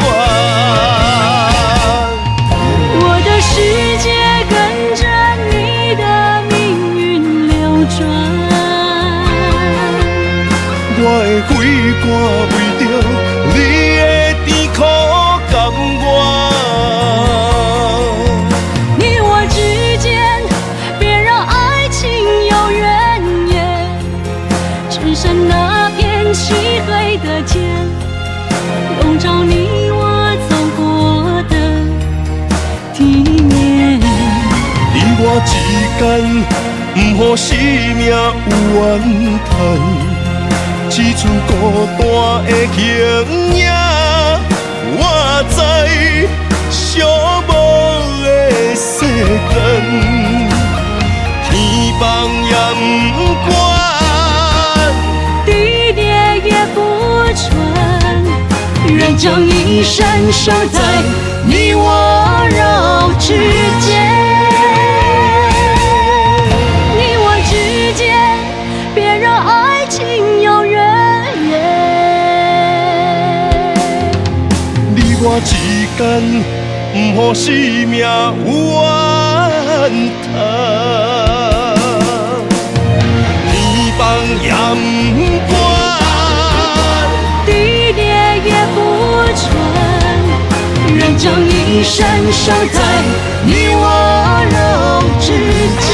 怨，我的世界跟着你的命运流转，我的血汗为着你的甜苦甘愿。你我之间，别让爱情有怨言，只剩那片漆毋予生命有怨叹，只剩孤单的形影。我知寂寞的世间，天放也不管，地裂也不穿，愿将一生守在你我肉之间。你我之间，别让爱情有远你我之间，毋予生命有怨叹，天放也不管，地裂也不穿，愿将一生守在你我肉之间。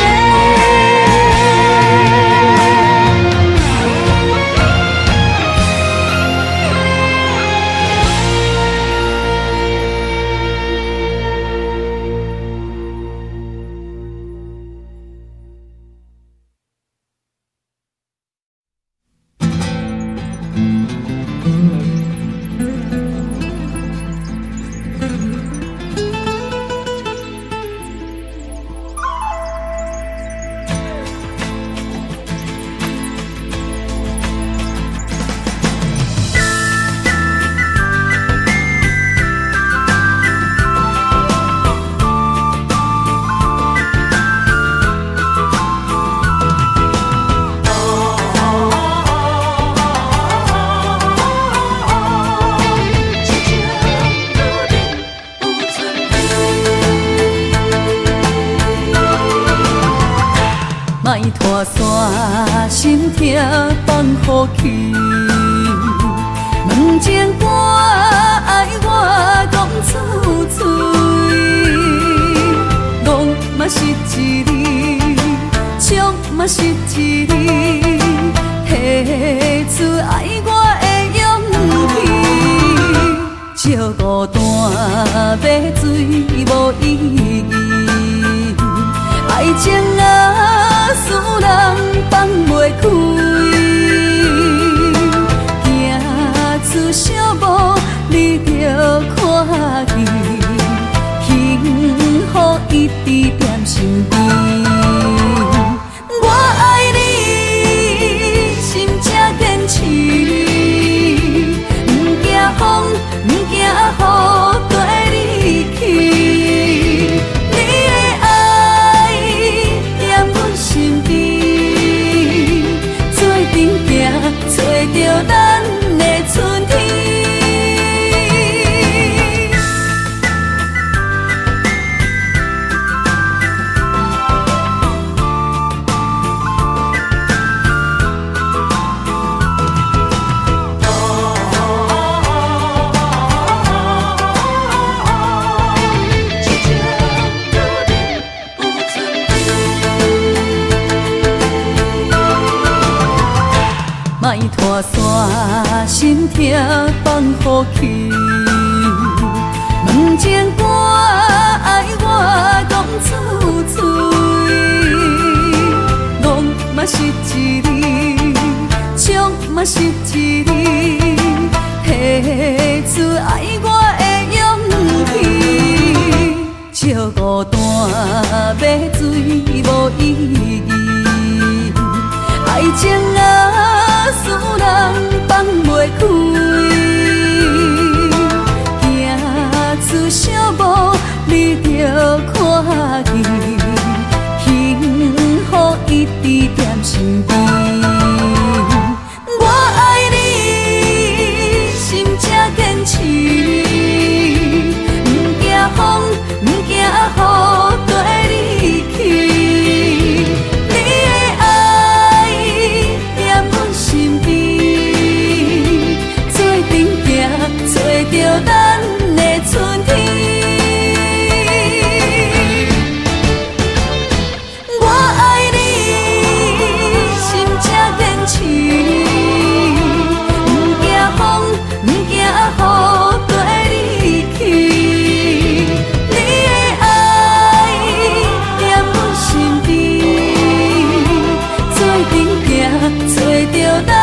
莫拖山，心痛放予去。问情歌爱我讲出嘴，戆嘛是一字，唱嘛是一字，提出爱我的勇气。笑孤单要水无意义，爱情啊，使人放袂开，行出小步，你着看见，幸福一直踮身边。我爱你，心才坚持，不惊风，不惊雨，跟你去。找着咱的春天。莫拖山，心痛放予去。问情歌爱我讲出嘴，戆嘛是一字，唱嘛是一字，提出爱我的勇气。笑孤单要水无意义，爱情啊，使人放袂开，行出小步，你着看见，幸福一直踮身边。我爱你，心才坚持，不惊风，不惊雨，跟你去。你的爱踮阮身边，找到咱